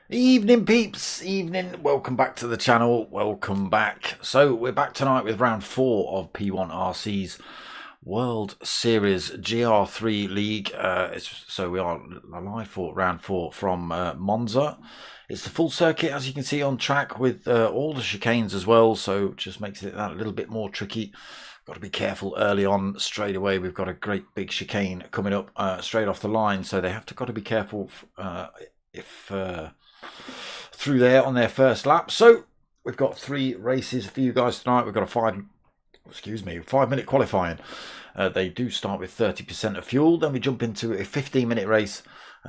Evening peeps, evening, welcome back to the channel, welcome back. So we're back tonight with round 4 of P1RCs World Series GR3 League. So we are live for round 4 from Monza. It's the full circuit, as you can see, on track with all the chicanes as well, so just makes it that a little bit more tricky. Got to be careful early on. Straight away we've got a great big chicane coming up straight off the line, so they have got to be careful if through there on their first lap. So we've got 3 races for you guys tonight. We've got a 5-minute qualifying. They do start with 30% of fuel. Then we jump into a 15-minute race.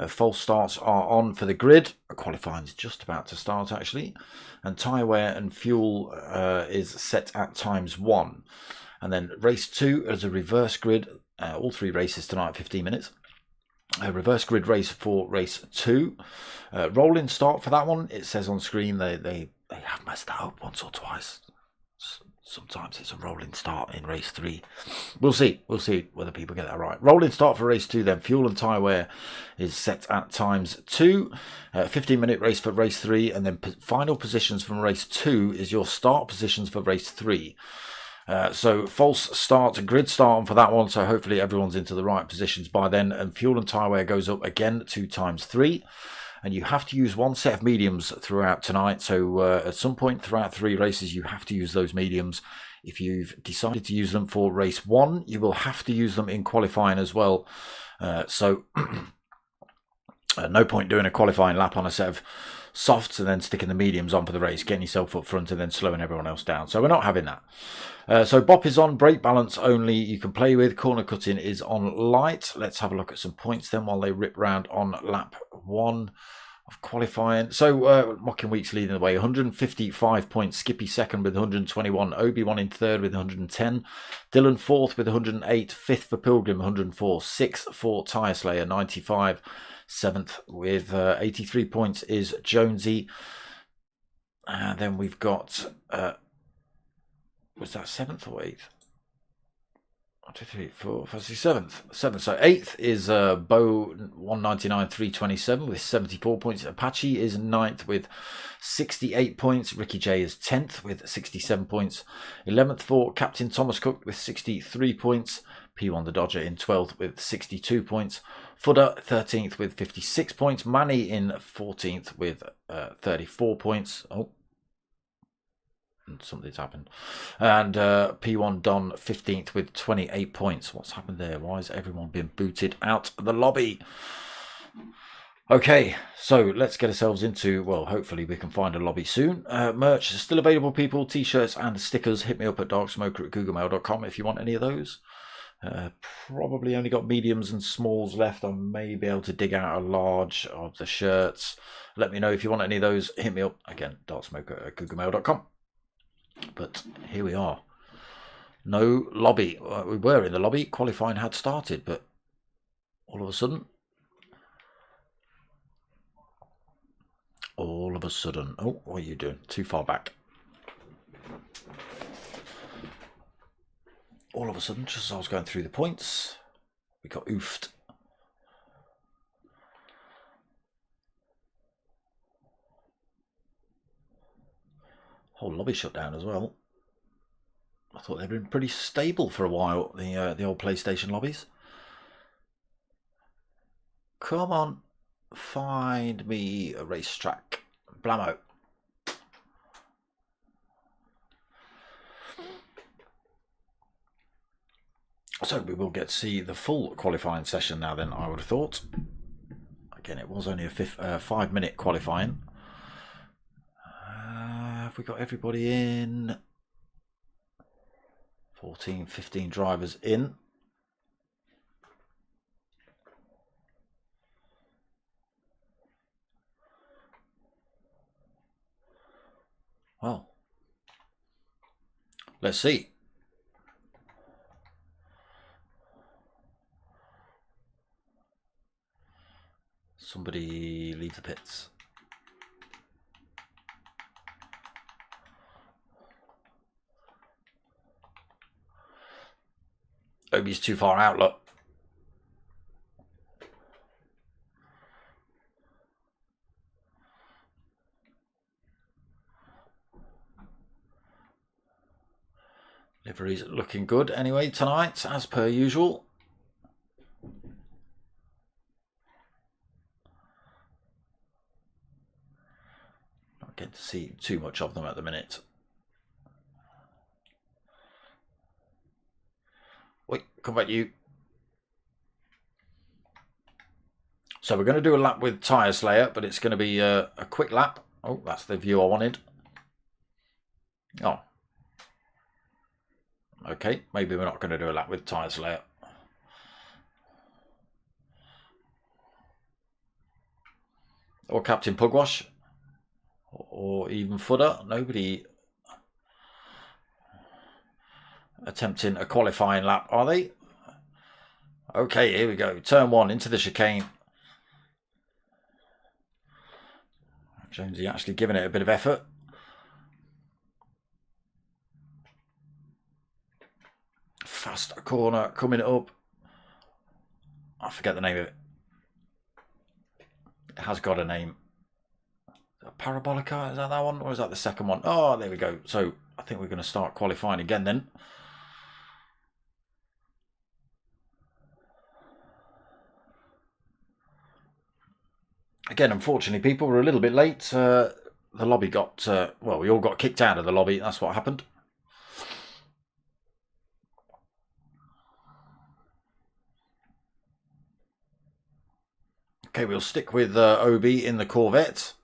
False starts are on for the grid. Qualifying is just about to start actually, and tyre wear and fuel is set at ×1. And then race 2 as a reverse grid. All 3 races tonight, 15 minutes. A reverse grid race for race 2. Rolling start for that one. It says on screen they have messed that up once or twice. Sometimes it's a rolling start in race 3. We'll see whether people get that right. Rolling start for race 2 then. Fuel and tyre wear is set at ×2. 15-minute race for race 3, and then final positions from race 2 is your start positions for race 3. So false start, grid start on for that one, so hopefully everyone's into the right positions by then, and fuel and tyre wear goes up again to ×3, and you have to use 1 set of mediums throughout tonight. So at some point throughout 3 races you have to use those mediums. If you've decided to use them for race 1, you will have to use them in qualifying as well. No point doing a qualifying lap on a set of softs and then sticking the mediums on for the race, getting yourself up front and then slowing everyone else down. So we're not having that. So bop is on, brake balance only you can play with, corner cutting is on light. Let's have a look at some points then while they rip round on lap 1 of qualifying. So Mocking Week's leading the way, 155 points, Skippy second with 121, Obi-Wan in third with 110, Dylan fourth with 108, fifth for Pilgrim 104, sixth for Tyre Slayer 95, 7th with 83 points is Jonesy. And then we've got was that 7th or 8th? 1, 2, 3, 4, 5, 6, 7th. So 8th is Bo 199 327 with 74 points. Apache is 9th with 68 points. Ricky J is 10th with 67 points. 11th for Captain Thomas Cook with 63 points. P1 the Dodger in 12th with 62 points. Fudder 13th with 56 points. Manny in 14th with 34 points. Oh, something's happened. And P1 Don 15th with 28 points. What's happened there? Why has everyone been booted out of the lobby? Okay, so let's get ourselves into, well, hopefully we can find a lobby soon. Merch is still available, people. T-shirts and stickers. Hit me up at darksmoker@googlemail.com if you want any of those. Probably only got mediums and smalls left. I may be able to dig out a large of the shirts. Let me know if you want any of those. Hit me up again, darksmoker@googlemail.com. But here we are. No lobby. We were in the lobby. Qualifying had started, but all of a sudden, oh, what are you doing? Too far back. All of a sudden, just as I was going through the points, we got oofed. Whole lobby shut down as well. I thought they'd been pretty stable for a while, the old PlayStation lobbies. Come on, find me a racetrack. Blammo. So we will get to see the full qualifying session now then, I would have thought. Again, it was only a 5-minute qualifying. Have we got everybody in? 14, 15 drivers in. Well, let's see. Somebody leave the pits. Obi's too far out, look. Livery's looking good anyway tonight, as per usual. Not getting to see too much of them at the minute. Wait, come back you. So we're going to do a lap with Tyre Slayer, but it's going to be a quick lap. Oh, that's the view I wanted. Oh. Okay, maybe we're not going to do a lap with Tyre Slayer. Or Captain Pugwash. Or even Footer. Nobody attempting a qualifying lap, are they? Okay, here we go. Turn 1 into the chicane. Jonesy actually giving it a bit of effort. Fast corner coming up. I forget the name of it. It has got a name. Parabolica, is that one? Or is that the second one? Oh, there we go. So I think we're going to start qualifying again then. Again, unfortunately, people were a little bit late. The lobby got, well, we all got kicked out of the lobby. That's what happened. Okay, we'll stick with OB in the Corvette.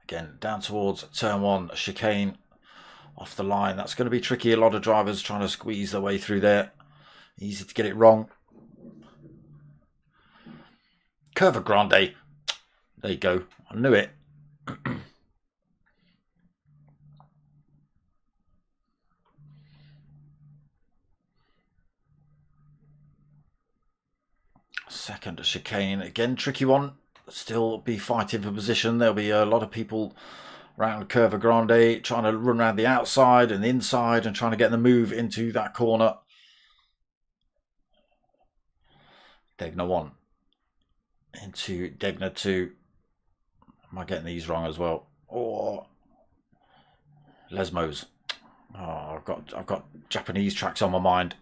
Again, down towards turn 1, chicane off the line. That's going to be tricky. A lot of drivers trying to squeeze their way through there. Easy to get it wrong. Curva Grande. There you go. I knew it. Second chicane. Again, tricky one. Still be fighting for position. There'll be a lot of people around Curva Grande trying to run around the outside and the inside and trying to get the move into that corner. Degner 1 into Degner 2. Am I getting these wrong as well? Or Lesmos. Oh, I've got Japanese tracks on my mind.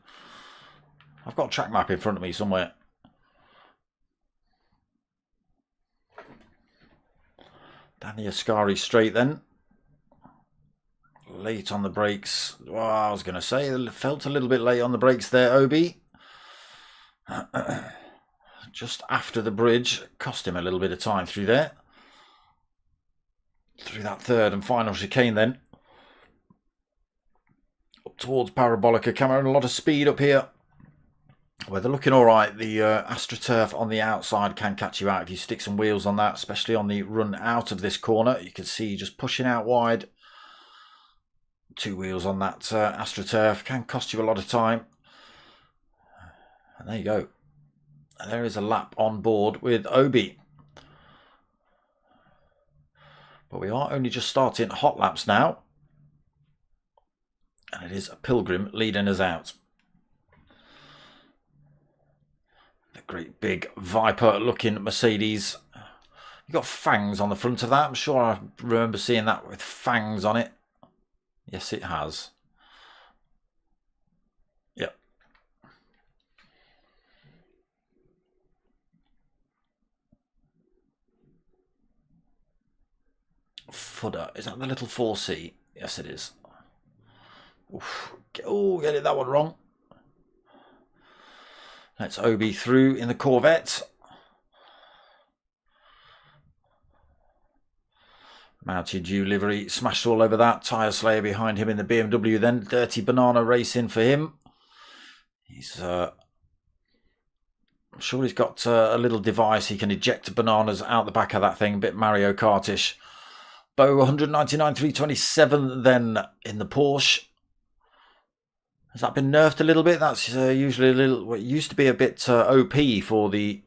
I've got a track map in front of me somewhere. Down the Ascari straight then. Late on the brakes. Well, I was going to say, felt a little bit late on the brakes there, Obi. Just after the bridge. Cost him a little bit of time through there. Through that third and final chicane then. Up towards Parabolica. Cameron, a lot of speed up here. Well, they're looking all right. The AstroTurf on the outside can catch you out if you stick some wheels on that, especially on the run out of this corner. You can see just pushing out wide. 2 wheels on that AstroTurf can cost you a lot of time. And there you go. And there is a lap on board with Obi. But we are only just starting hot laps now. And it is a Pilgrim leading us out. The great big Viper looking Mercedes. You got fangs on the front of that. I'm sure I remember seeing that with fangs on it. Yes, it has. Yep. Footer. Is that the little 4C? Yes, it is. Oof. Oh, get it that one wrong. Let's Obi through in the Corvette. Mounted Dew livery, smashed all over that. Tyre Slayer behind him in the BMW then. Dirty Banana racing for him. He's, I'm sure he's got a little device. He can eject bananas out the back of that thing. A bit Mario Kartish. Bo 199 327 then in the Porsche. Has that been nerfed a little bit? That's usually a little, well, it used to be a bit OP for the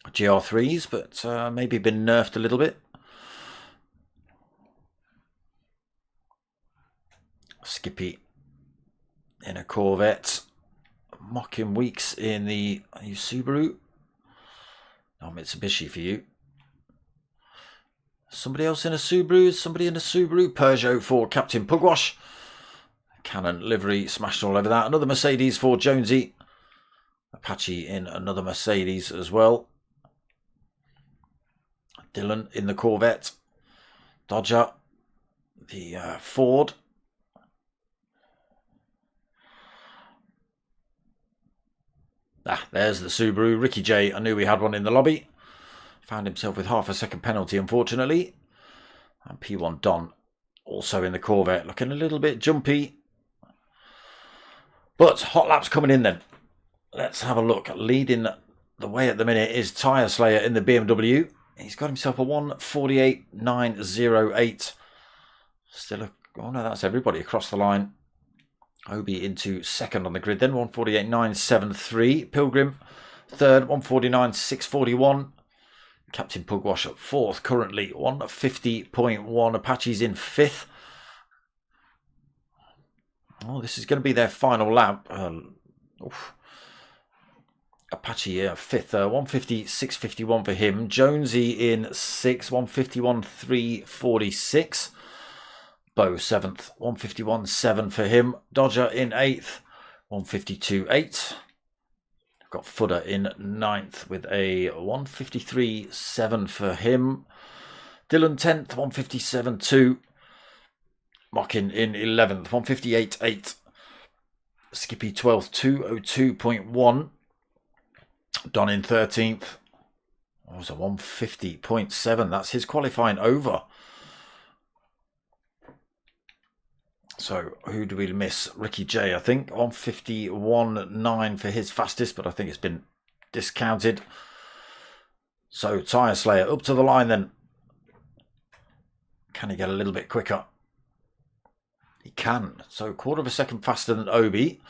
GR3s, but maybe been nerfed a little bit. Skippy in a Corvette. Mocking Weeks in the Subaru. No Mitsubishi for you. Somebody else in a Subaru? Somebody in a Subaru? Peugeot for Captain Pugwash. Canon livery smashed all over that. Another Mercedes for Jonesy. Apache in another Mercedes as well. Dylan in the Corvette. Dodger. The Ford. There's the Subaru. Ricky J. I knew we had one in the lobby. Found himself with half a second penalty, unfortunately. And P1 Don also in the Corvette. Looking a little bit jumpy. But hot laps coming in then. Let's have a look. Leading the way at the minute is Tyre Slayer in the BMW. He's got himself a 1:48.908. Still a... Oh no, that's everybody across the line. Obi into second on the grid then, 1:48.973. Pilgrim third, 1:49.641. Captain Pugwash at fourth, currently 1:50.1. Apache's in fifth. Oh, this is going to be their final lap. Apache fifth, 1:50.651 for him. Jonesy in sixth, 1:51.346. Bo 7th, 1:51.7 for him. Dodger in 8th, 1:52.8. Got Footer in 9th with a 1:53.7 for him. Dylan 10th, 1:57.2. Mockin in 11th, 1:58.8. Skippy 12th, 2:02.1. Don in 13th. Oh, it was a 1:50.7. That's his qualifying over. So, who do we miss? Ricky J, I think. 1:51.9 for his fastest, but I think it's been discounted. So, Tyre Slayer up to the line then. Can he get a little bit quicker? He can. So, 1/4 of a second faster than Obi.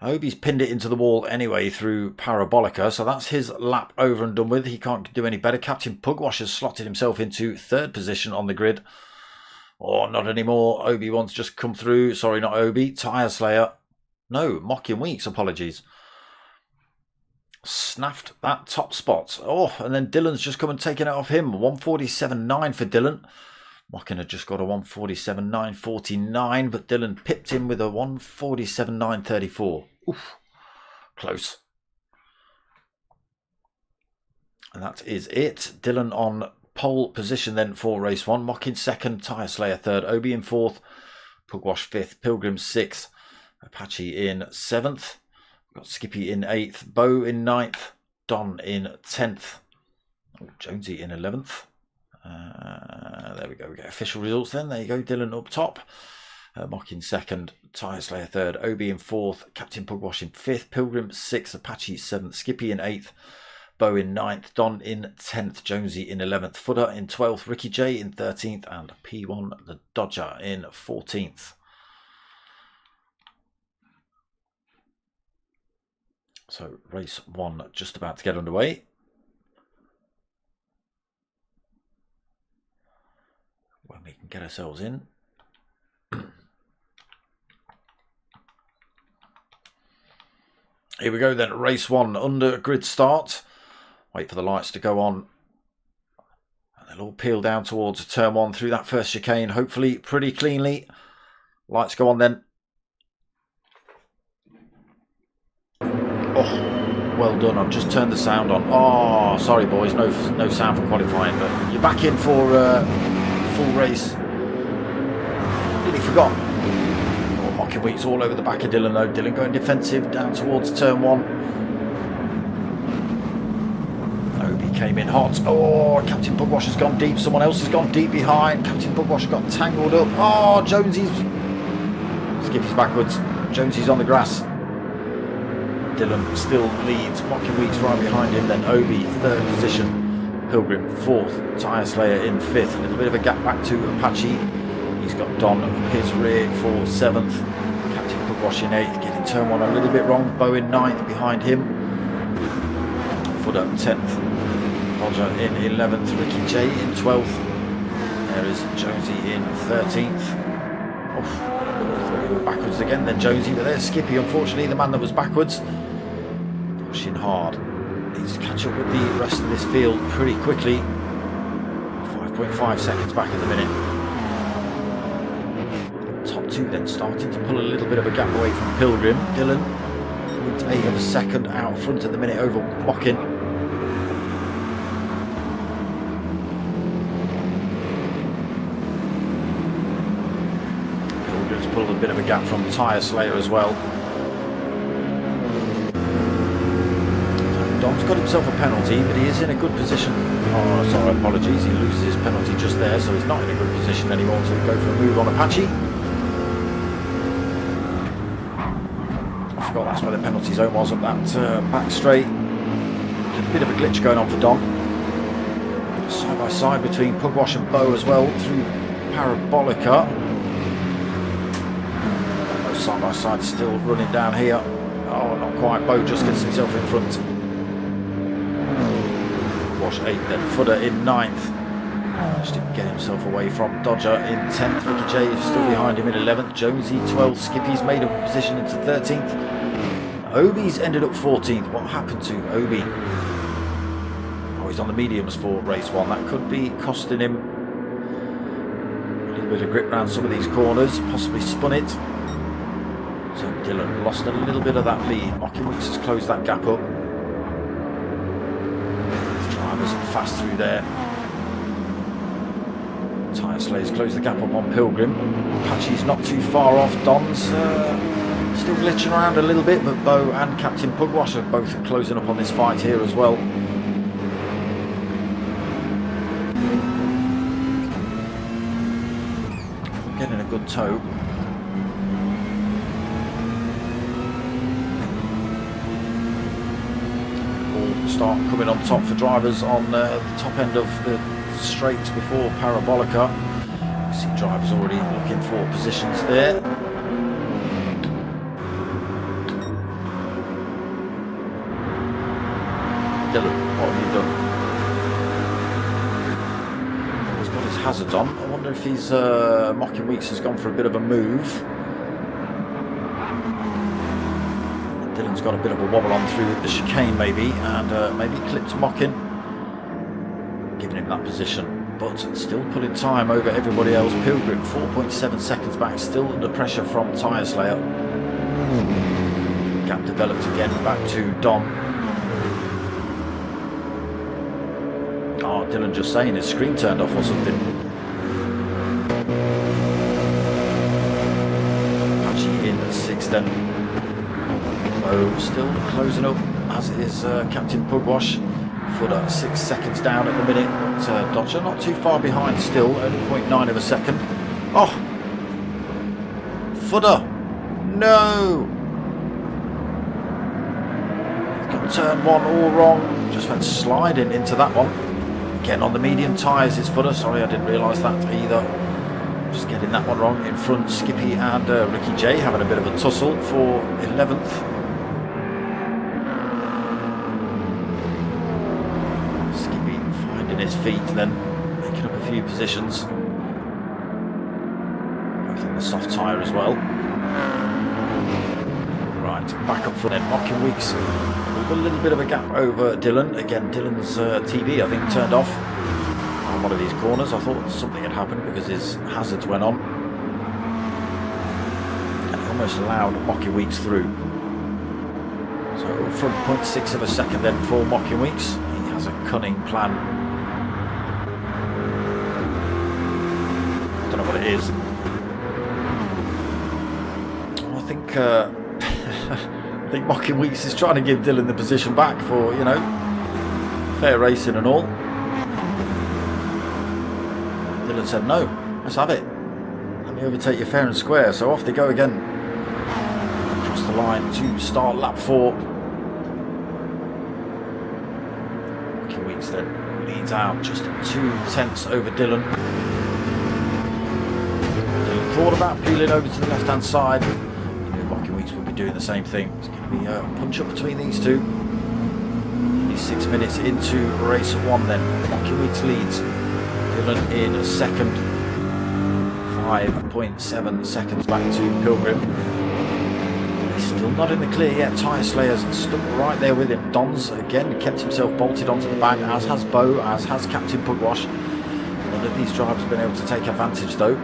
Obi's pinned it into the wall anyway through Parabolica, so that's his lap over and done with. He can't do any better. Captain Pugwash has slotted himself into third position on the grid. Oh, not anymore. Obi wants just come through. Sorry, not Obi. Tyre Slayer. No, Mocking Weeks. Apologies. Snaffed that top spot. Oh, and then Dylan's just come and taken it off him. 1:47.9 for Dylan. Mocking had just got a 1:47.949, but Dylan pipped him with a 1:47.934. Oof. Close. And that is it. Dylan on pole position then for race one. Mocking second, Tyre Slayer third, Obi in fourth, Pugwash fifth, Pilgrim sixth, Apache in seventh. We've got Skippy in eighth, Bo in ninth, Don in 10th, Jonesy in 11th. There we go, we get official results then. There you go, Dylan up top. Mocking second, Tyre Slayer third, Obi in fourth, Captain Pugwash in fifth, Pilgrim sixth, Apache seventh, Skippy in eighth, Bo in 9th, Don in 10th, Jonesy in 11th, Footer in 12th, Ricky J in 13th, and P1 the Dodger in 14th. So race one just about to get underway. When we can get ourselves in. Here we go then, race one under grid start. Wait for the lights to go on. And they'll all peel down towards turn one through that first chicane, hopefully pretty cleanly. Lights go on then. Oh, well done. I've just turned the sound on. Oh, sorry boys, no sound for qualifying, but you're back in for full race. Nearly forgot. Oh, Mocking Weeks all over the back of Dylan though. Dylan going defensive down towards turn one. came in hot. Oh, Captain Pugwash has gone deep. Someone else has gone deep behind. Captain Pugwash got tangled up. Oh, Jonesy's... Skippy's backwards. Jonesy's on the grass. Dylan still leads. Mocking Weeks right behind him. Then Obi, third position. Pilgrim, fourth. Tyre Slayer in fifth. A little bit of a gap back to Apache. He's got Don up his rear for seventh. Captain Pugwash in eighth. Getting turn one a little bit wrong. Bo in ninth behind him. Footer 10th. Dodger in 11th. Ricky J in 12th. There is Jonesy in 13th. Backwards again, then Jonesy, but there's Skippy, unfortunately, the man that was backwards. Pushing hard. Needs to catch up with the rest of this field pretty quickly. 5.5 seconds back at the minute. Top two then starting to pull a little bit of a gap away from Pilgrim. Dylan, 0.8 of a second out front at the minute over Mockin. Pulled a bit of a gap from Tyre Slayer as well. Dom's got himself a penalty, but he is in a good position. Oh, sorry, apologies. He loses his penalty just there, so he's not in a good position anymore to go for a move on Apache. I forgot that's where the penalty zone was up that back straight. A bit of a glitch going on for Dom. Side by side between Pugwash and Bo as well through Parabolica. Side by side still running down here. Oh, not quite. Bo just gets himself in front. Wash 8th, then Footer in 9th. Managed to get himself away from Dodger in 10th. Ricky J is still behind him in 11th. Jonesy 12th. Skippy's made a position into 13th. Obi's ended up 14th. What happened to Obi? Oh, he's on the mediums for race 1. That could be costing him a little bit of grip around some of these corners. Possibly spun it. So Dylan lost a little bit of that lead. Mocking Weeks has closed that gap up. Drivers fast through there. Tyre Slayer's closed the gap up on Pilgrim. Apache's not too far off. Don's still glitching around a little bit, but Bo and Captain Pugwash are both closing up on this fight here as well. Getting a good tow. Start coming on top for drivers on the top end of the straights before Parabolica. You see drivers already looking for positions there. Dylan, what have you done? He's got his hazards on. I wonder if he's Mocking Weeks has gone for a bit of a move. Dylan's got a bit of a wobble on through the chicane maybe, and maybe clipped Mockin, giving him that position, but still pulling time over everybody else. Pilgrim 4.7 seconds back, still under pressure from Tyre Slayer. Gap developed again, back to Dom. Oh, Dylan just saying his screen turned off or something. Apache in 6th then. Still closing up, as is Captain Pugwash. Footer 6 seconds down at the minute, but Dodger not too far behind still, only 0.9 of a second. Oh! Footer! No! Got turn 1 all wrong, just went sliding into that one. Again on the medium tyres is Footer, sorry I didn't realise that either. Just getting that one wrong. In front, Skippy and Ricky J having a bit of a tussle for 11th. His feet, then making up a few positions, both on the soft tyre as well. Right, back up front then. Mocking Weeks with a little bit of a gap over Dylan. Again, Dylan's TV I think turned off on one of these corners. I thought something had happened because his hazards went on, and he almost allowed Mocking Weeks through. So front 0.6 of a second then for Mocking Weeks. He has a cunning plan. What it is. I think Mocking Weeks is trying to give Dylan the position back for, you know, fair racing and all. Dylan said, no, let's have it. Let me overtake you fair and square. So off they go again. Across the line to start lap 4. Mickey Weeks then leads out just 2 tenths over Dylan. Dylan thought about peeling over to the left hand side. He knew Mickey Weeks would be doing the same thing. It's going to be a punch up between these two. 6 minutes into race 1 then. Mickey Weeks leads. Dylan in second. 5.7 seconds back to Pilgrim. He's still not in the clear yet. Tyre Slayer's stuck right there with him. Don's again kept himself bolted onto the back, as has Bo, as has Captain Pugwash. None of these drivers have been able to take advantage though.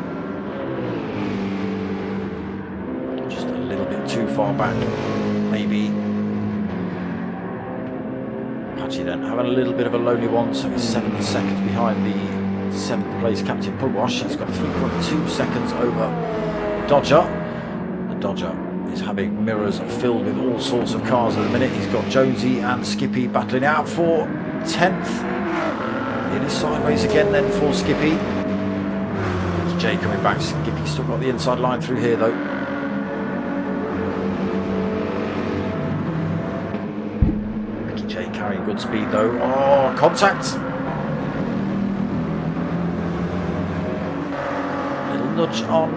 Just a little bit too far back, maybe. Apache then having a little bit of a lonely one, so he's 7 seconds behind the 7th place Captain Pugwash. He's got 3.2 seconds over Dodger. The Dodger is having mirrors filled with all sorts of cars at the minute. He's got Jonesy and Skippy battling out for 10th. It is sideways again then for Skippy. It's Jay coming back. Skippy's still got the inside line through here though. Ricky J carrying good speed though. Oh, contact! Nudge on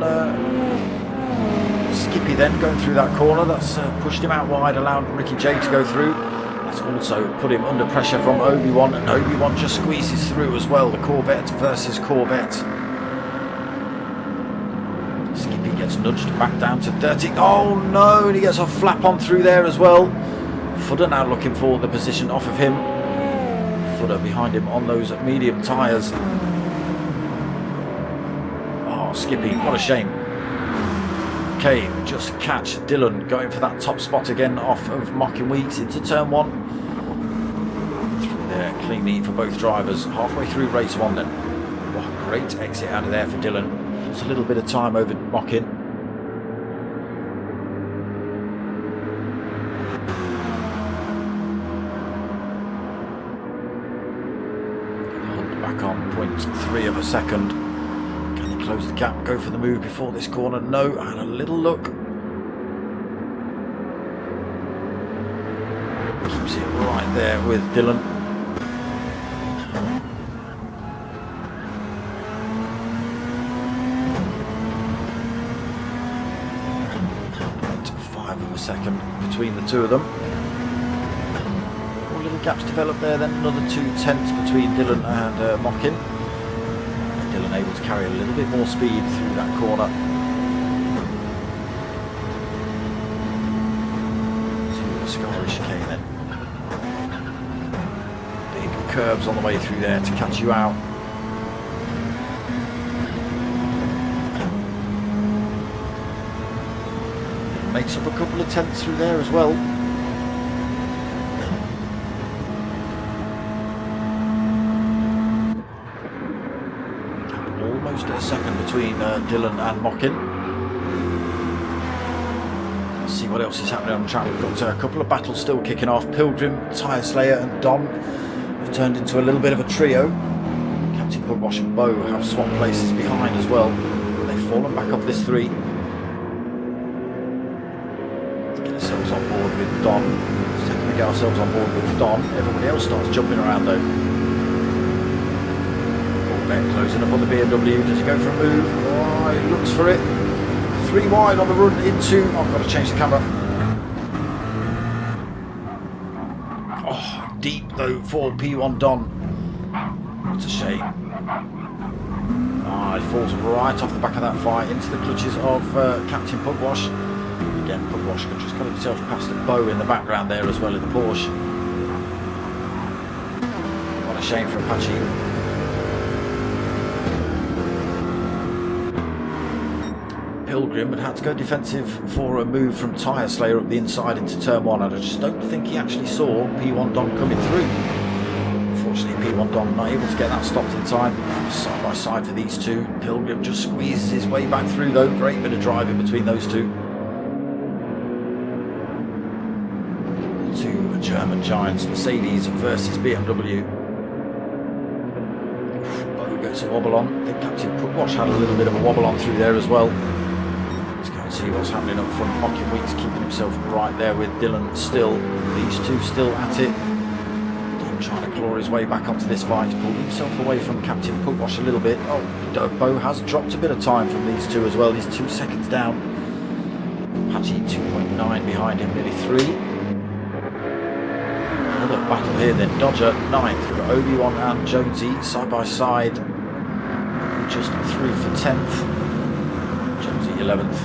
Skippy then going through that corner. That's pushed him out wide, allowed Ricky J to go through. That's also put him under pressure from Obi-Wan, and Obi-Wan just squeezes through as well. The Corvette versus Corvette. Skippy gets nudged back down to 30. Oh no, and he gets a flap on through there as well. Footer now looking for the position off of him. Footer behind him on those medium tyres. Skippy, what a shame. Okay, just catch Dylan going for that top spot again off of Mocking Weeks into turn 1. Through there, cleanly for both drivers. Halfway through race 1 then. What a great exit out of there for Dylan. Just a little bit of time over Mocking. Back on 0.3 of a second. Close the gap, go for the move before this corner. No, and a little look. Keeps it right there with Dylan. 0.5 of a second between the two of them. More little gaps developed there, then another 2 tenths between Dylan and Mockin. Dylan able to carry a little bit more speed through that corner. To the Scary chicane then. Big curves on the way through there to catch you out. Makes up a couple of tenths through there as well. A second between Dylan and Mockin. Let's see what else is happening on the track. We've got a couple of battles still kicking off. Pilgrim, Tyre Slayer and Don have turned into a little bit of a trio. Captain Pugwash and Bo have swapped places behind as well. They've fallen back off this 3. Let's get ourselves on board with Don. The second we get ourselves on board with Don, everybody else starts jumping around though. Closing up on the BMW. Does he go for a move? Oh, he looks for it. 3 wide on the run into... Oh, I've got to change the camera. Oh, deep though for P1 Don. What a shame. Ah, he falls right off the back of that fight into the clutches of Captain Pugwash. Again, Pugwash just got himself past a Bow in the background there as well in the Porsche. What a shame for Apache. Pilgrim had to go defensive for a move from Tyre Slayer up the inside into turn 1, and I just don't think he actually saw P1 Don coming through. Unfortunately, P1 Don not able to get that stopped in time. Side by side for these two. Pilgrim just squeezes his way back through though. Great bit of driving between those two. To German giants, Mercedes versus BMW. Bo gets a wobble on. I think Captain Pugwash had a little bit of a wobble on through there as well. Let's go and see what's happening up front. Mocking Weeks keeping himself right there with Dylan still. These two still at it. Dylan trying to claw his way back onto this fight. He's pulled himself away from Captain Pugwash a little bit. Oh, Bo has dropped a bit of time from these two as well. He's 2 seconds down. Apache 2.9 behind him, nearly 3. Another battle here then. Dodger 9th. We've got Obi-Wan and Jonesy side by side. Just through for 10th. Jonesy 11th.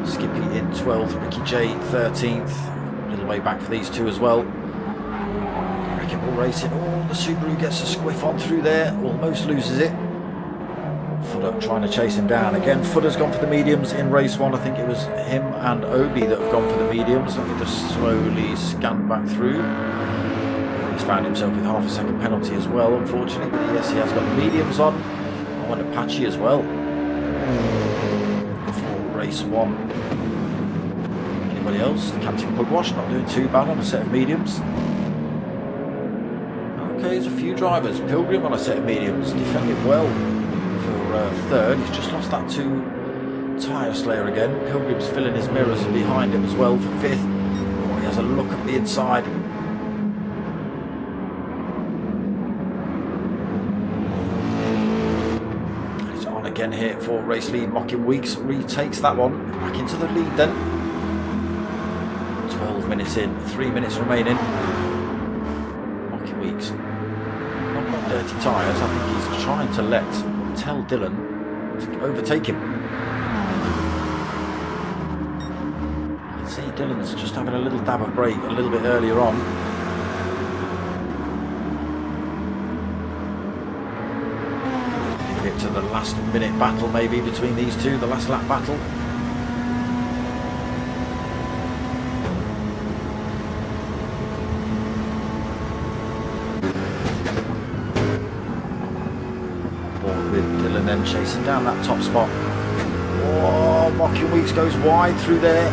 Skippy in 12th. Ricky J 13th. A little way back for these two as well. Wrecking Ball Racing. Oh, the Subaru gets a squiff on through there. Almost loses it. Footer trying to chase him down. Again, Footer's gone for the mediums in race 1. I think it was him and Obi that have gone for the mediums. Let me just slowly scan back through. He's found himself with half a second penalty as well, unfortunately. But yes, he has got the mediums on. Oh, and Apache as well. For race 1. Anybody else? Captain Pugwash not doing too bad on a set of mediums. Okay, there's a few drivers. Pilgrim on a set of mediums, defended well. For 3rd, he's just lost that to Tyre Slayer again. Pilgrim's filling his mirrors behind him as well for 5th. Oh, he has a look at the inside. He's on again here for race lead. Mocking Weeks retakes that one. Back into the lead then. 12 minutes in, 3 minutes remaining. Mocking Weeks. Not got dirty tyres. I think he's trying to tell Dylan to overtake him. You can see Dylan's just having a little dab of brake a little bit earlier on. Get to the last minute battle maybe between these two, the last lap battle. And then chasing down that top spot. Oh, Mocking Weeks goes wide through there.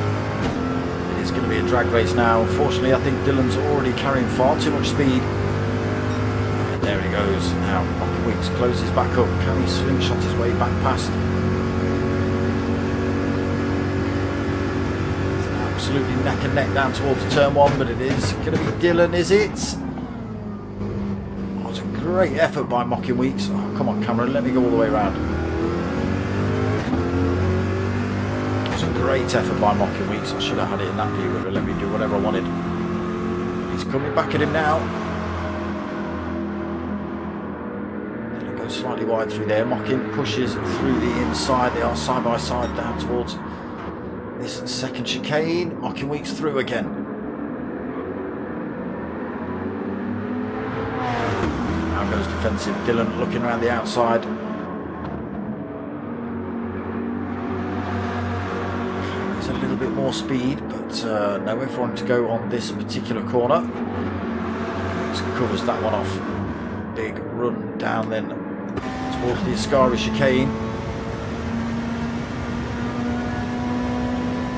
It is going to be a drag race now. Unfortunately, I think Dylan's already carrying far too much speed. And there he goes. Now Mocking Weeks closes back up. Can he slingshot his way back past? It's absolutely neck and neck down towards turn 1, but it is going to be Dylan, is it? Great effort by Mocking Weeks. Oh, come on, Cameron, let me go all the way around. It's a great effort by Mocking Weeks. I should have had it in that view. It would have let me do whatever I wanted. He's coming back at him now. Then it goes slightly wide through there. Mocking pushes through the inside. They are side by side down towards this second chicane. Mocking Weeks through again. Goes defensive. Dylan looking around the outside. There's a little bit more speed, but nowhere for him to go on this particular corner. Just covers that one off. Big run down then towards the Ascari chicane.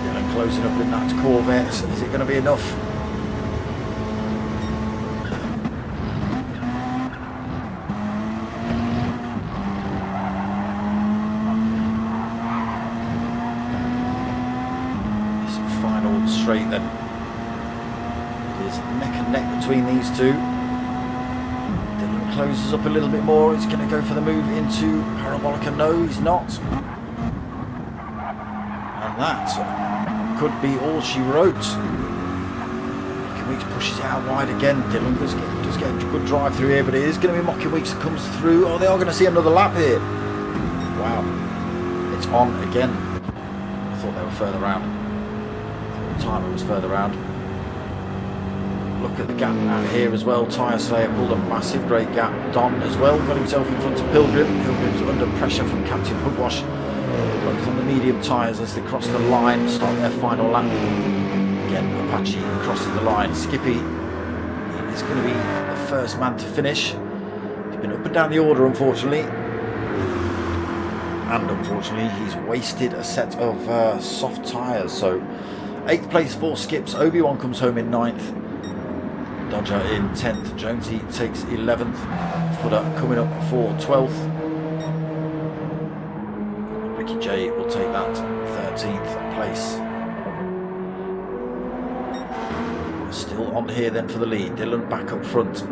Dylan closing up in that Corvette. Is it going to be enough? Straight then. It is neck and neck between these two. Dylan closes up a little bit more. He's going to go for the move into Parabolica. No, he's not. And that could be all she wrote. Mocking Weeks pushes it out wide again. Dylan does get a good drive through here, but it is going to be Mocking Weeks that comes through. Oh, they are going to see another lap here. Wow. It's on again. I thought they were further round. Timer was further round. Look at the gap out here as well. Tyre Slayer pulled a massive great gap. Don as well got himself in front of Pilgrim. Pilgrim's under pressure from Captain Pugwash. Both on the medium tyres as they cross the line, start their final lap. Again, Apache crosses the line. Skippy is going to be the first man to finish. He's been up and down the order, unfortunately. And unfortunately, he's wasted a set of soft tyres. So 8th place for Skips. Obi-Wan comes home in 9th. Dodger in 10th. Jonesy takes 11th. Footer coming up for 12th. Ricky J will take that 13th place. Still on here then for the lead. Dylan back up front.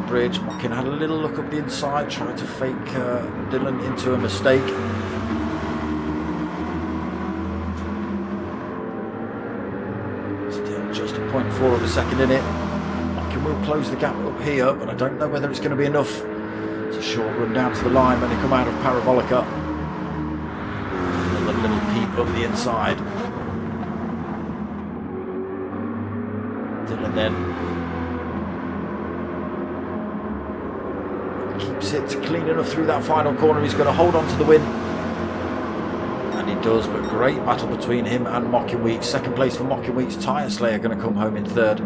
Bridge. Mockin had a little look up the inside, tried to fake Dylan into a mistake. Still just a 0.4 of a second in it. Mockin will close the gap up here, but I don't know whether it's going to be enough. It's a short run down to the line when they come out of Parabolica. Another little peep up the inside. Dylan then keeps it clean enough through that final corner. He's going to hold on to the win, and he does. But great battle between him and Mocking Weeks. Second place for Mocking Weeks. Tyre Slayer going to come home in third.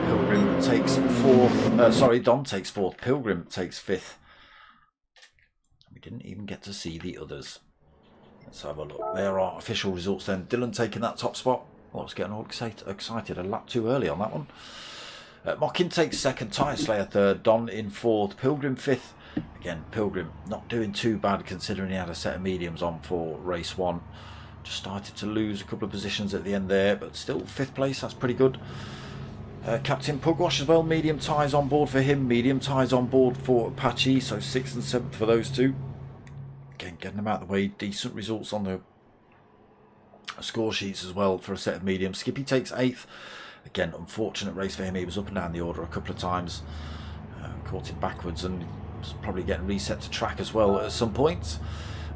Pilgrim takes fourth. Don takes fourth. Pilgrim takes fifth. We didn't even get to see the others. Let's have a look. There are official results then. Dylan taking that top spot. I was getting all excited a lap too early on that one. Mockin takes second, Tyre Slayer third, Don in fourth, Pilgrim fifth. Again, Pilgrim not doing too bad considering he had a set of mediums on for race one. Just started to lose a couple of positions at the end there, but still fifth place, that's pretty good. Captain Pugwash as well, medium tyres on board for him, medium tyres on board for Apache, so 6th and 7th for those two. Again, getting them out of the way, decent results on the score sheets as well for a set of mediums. Skippy takes 8th. Again, unfortunate race for him. He was up and down the order a couple of times. Caught him backwards and was probably getting reset to track as well at some point.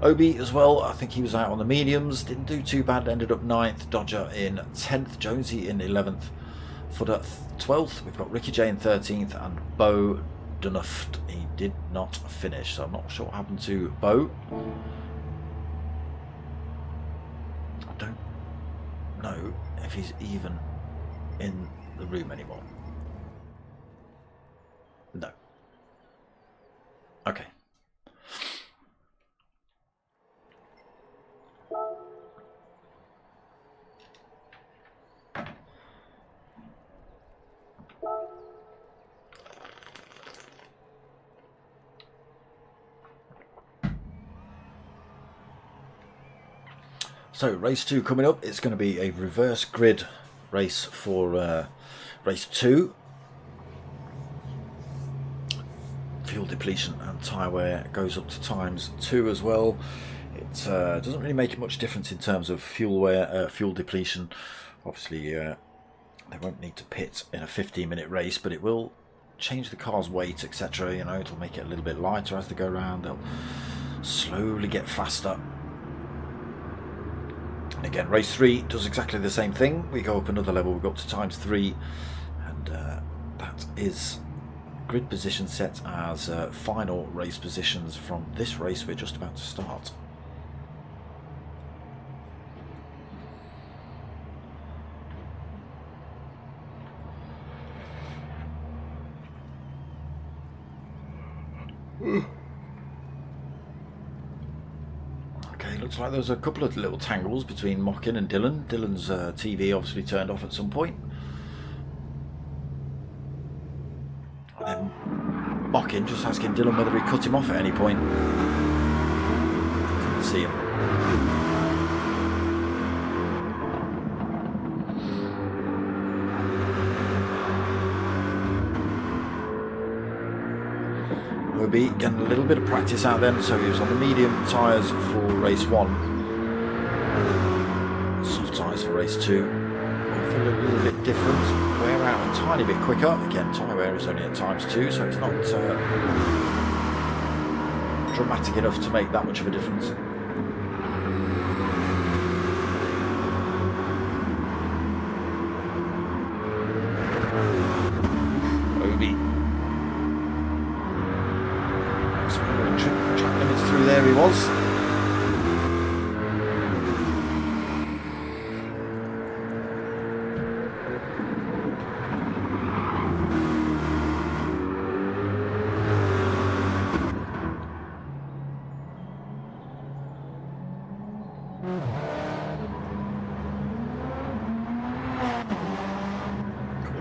Obi as well, I think he was out on the mediums. Didn't do too bad, ended up 9th. Dodger in 10th. Jonesy in 11th. Footer 12th. We've got Ricky J in 13th and Bo Dunuft. He did not finish, so I'm not sure what happened to Bo. Don't know if he's even in the room anymore. No. Okay. So race 2 coming up. It's going to be a reverse grid race for race 2. Fuel depletion and tyre wear goes up to ×2 as well. It doesn't really make much difference in terms of fuel wear, fuel depletion. Obviously they won't need to pit in a 15-minute race, but it will change the car's weight, etc. You know, it'll make it a little bit lighter as they go around. They'll slowly get faster. And again, race 3 does exactly the same thing. We go up another level, we go up to ×3, and that is grid position set as final race positions from this race we're just about to start. Okay, looks like there's a couple of little tangles between Mockin and Dylan. Dylan's TV obviously turned off at some point. And then Mockin just asking Dylan whether he cut him off at any point. Couldn't see him. Obi getting a little bit of practice out then, so he was on the medium tyres for race 1, soft tyres for race 2. I feel a little bit different, wear out a tiny bit quicker. Again, tyre wear is only at ×2, so it's not dramatic enough to make that much of a difference. Obi track limits through there he was.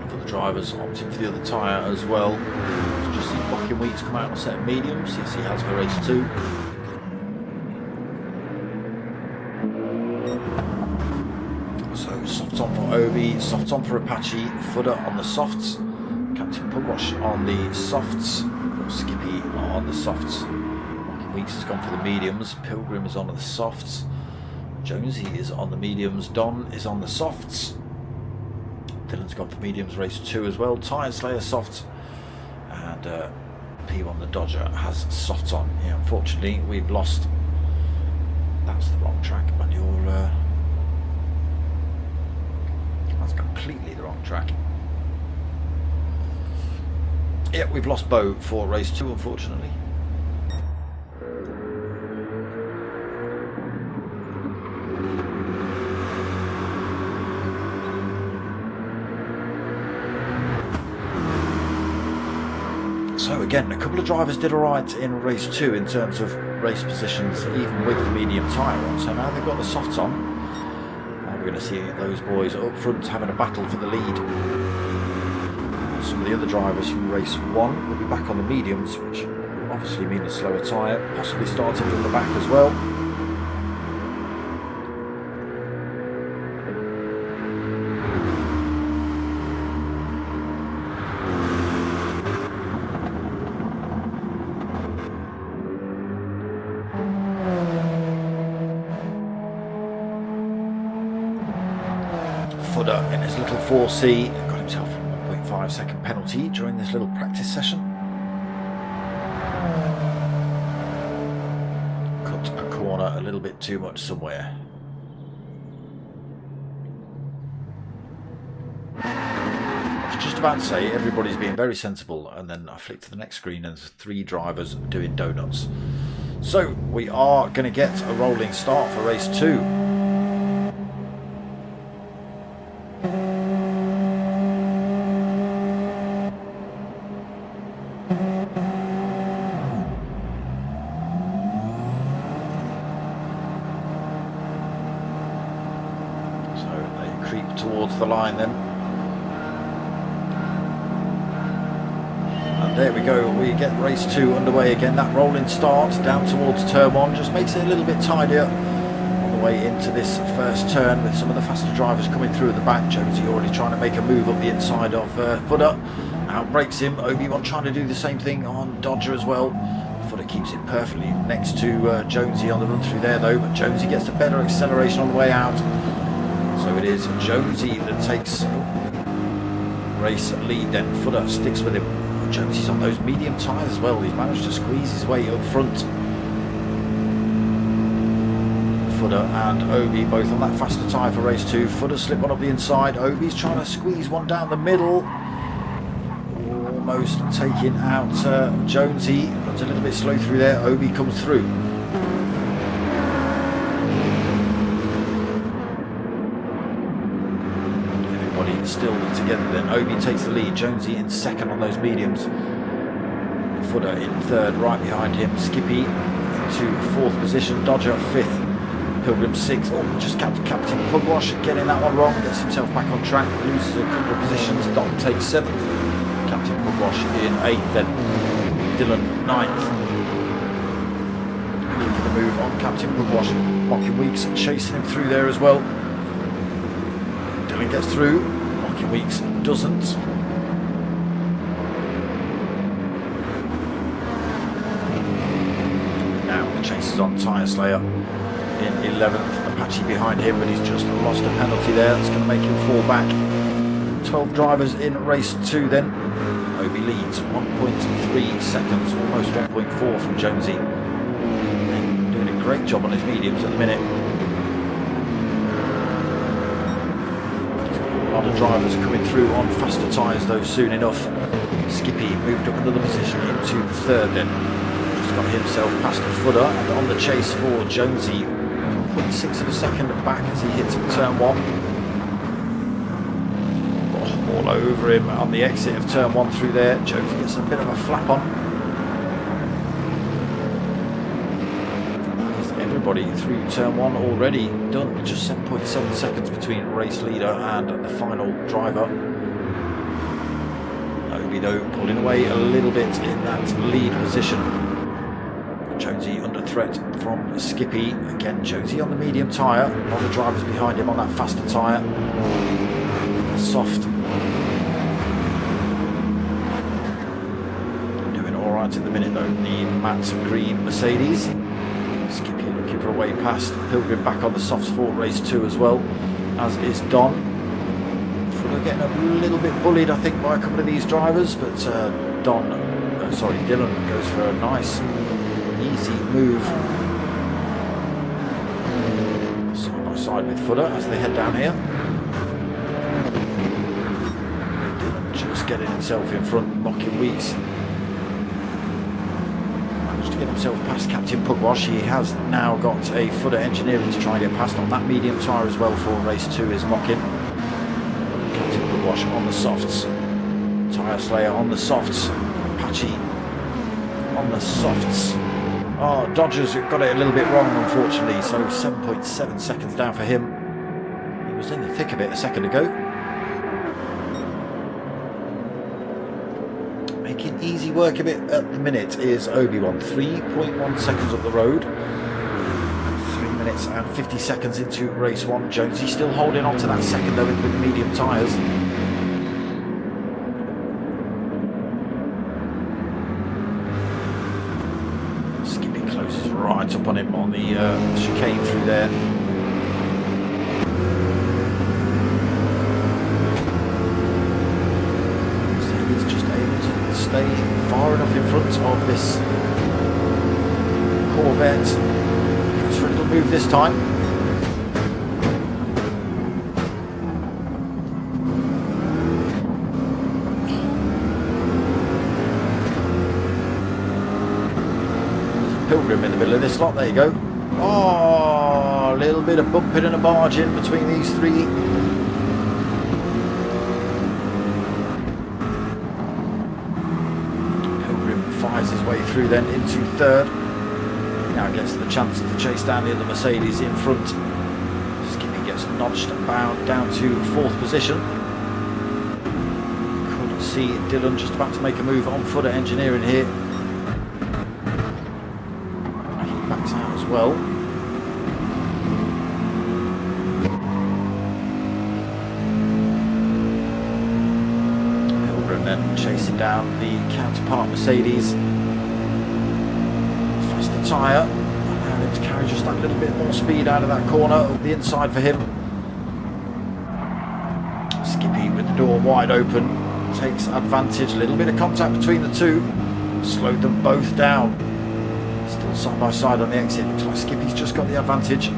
for the drivers, opting for the other tyre as well. Just see Blocking Weeks come out on a set of mediums. Yes, he has for race 2. So softs on for Obi, softs on for Apache, footer on the softs, Captain Pugwash on the softs, Skippy on the softs. Blocking Weeks has gone for the mediums, Pilgrim is on the softs, Jonesy is on the mediums, Don is on the softs. Dylan's gone for mediums race 2 as well. Tyre Slayer softs, and P1 the Dodger has softs on. Yeah, unfortunately we've lost. That's the wrong track on your. That's completely the wrong track. Yeah, we've lost Bo for race 2, unfortunately. So again, a couple of drivers did alright in race 2 in terms of race positions, even with the medium tyre on. So now they've got the softs on. Now we're going to see those boys up front having a battle for the lead. Some of the other drivers from race 1 will be back on the mediums, which will obviously mean a slower tyre, possibly starting from the back as well. Footer in his little 4C got himself a 1.5 second penalty during this little practice session. Cut a corner a little bit too much somewhere. I was just about to say everybody's being very sensible, and then I flick to the next screen and there's 3 drivers doing donuts. So we are going to get a rolling start for race 2. Creep towards the line then, and there we go, we get race 2 underway again. That rolling start down towards turn 1 just makes it a little bit tidier on the way into this first turn, with some of the faster drivers coming through at the back. Jonesy already trying to make a move up the inside of Footer, outbreaks him. Obi-Wan trying to do the same thing on Dodger as well. Footer keeps it perfectly next to Jonesy on the run through there though, but Jonesy gets a better acceleration on the way out. So it is Jonesy that takes race lead, then Footer sticks with him. Jonesy's on those medium tyres as well. He's managed to squeeze his way up front. Footer and Obi both on that faster tyre for race 2. Footer slipped one up the inside. Obi's trying to squeeze one down the middle. Almost taking out Jonesy. Runs a little bit slow through there. Obi comes through. Still together then. Obi takes the lead. Jonesy in second on those mediums. Footer in third, right behind him. Skippy into 4th position. Dodger 5th. Pilgrim 6th. Oh, just Captain Pugwash getting that one wrong. Gets himself back on track. Loses a couple of positions. Don takes 7th. Captain Pugwash in 8th then. Dylan 9th. Looking for the move on Captain Pugwash. Blocking Weeks chasing him through there as well. Dylan gets through. Weeks doesn't. Now the chase is on Tyre Slayer in 11th. Apache behind him, but he's just lost a penalty there. That's going to make him fall back. 12 drivers in race 2 then. Obi leads 1.3 seconds, almost 1.4 from Jonesy. And doing a great job on his mediums at the minute. A lot of drivers coming through on faster tyres though soon enough. Skippy moved up another position into 3rd then. Just got himself past the Footer, and on the chase for Jonesy. 0.6 of a second back as he hits turn 1. Oh, all over him on the exit of turn 1 through there. Jonesy gets a bit of a flap on. Everybody through turn 1 already done. Just 7.7 seconds between race leader and the final driver. Skippy though pulling away a little bit in that lead position. Jonesy under threat from Skippy. Again, Jonesy on the medium tyre. All the drivers behind him on that faster tyre. Soft. Doing alright at the minute though, the matte green Mercedes. Skippy looking for a way past. Pilgrim back on the softs for race 2 as well, as is Don. Fuller getting a little bit bullied, I think, by a couple of these drivers, but Dylan goes for a nice, easy move. Side by side with Fuller as they head down here. Dylan just getting himself in front, mocking Weeks. Managed to get himself past Captain Pugwash. He has now got a Fuller Engineering to try and get past on that medium tyre as well for race 2 is mocking. Captain Pugwash on the softs. Tyre Slayer on the softs. Apache on the softs. Oh, Dodgers got it a little bit wrong, unfortunately, so 7.7 seconds down for him. He was in the thick of it a second ago. Making easy work of it at the minute is Obi-Wan. 3.1 seconds up the road. 3 minutes and 50 seconds into race 1. Jonesy still holding on to that second though with the medium tyres. Right up on him on the chicane through there. So he's just able to stay far enough in front of this Corvette. Goes for a little move this time. Pilgrim in the middle of this lot, there you go. Oh, a little bit of bumping and a barging between these three. Pilgrim fires his way through then into third. Now gets the chance to chase down the other Mercedes in front. Skippy gets notched and bound down to 4th position. Could see Dylan just about to make a move on Fuller Engineering here. Backs out as well. Pilgrim then chasing down the counterpart Mercedes. Faster tyre, allowing him to carry just that little bit more speed out of that corner of the inside for him. Skippy with the door wide open takes advantage. A little bit of contact between the two, slowed them both down. Still side by side on the exit. Looks like Skippy's just got the advantage. He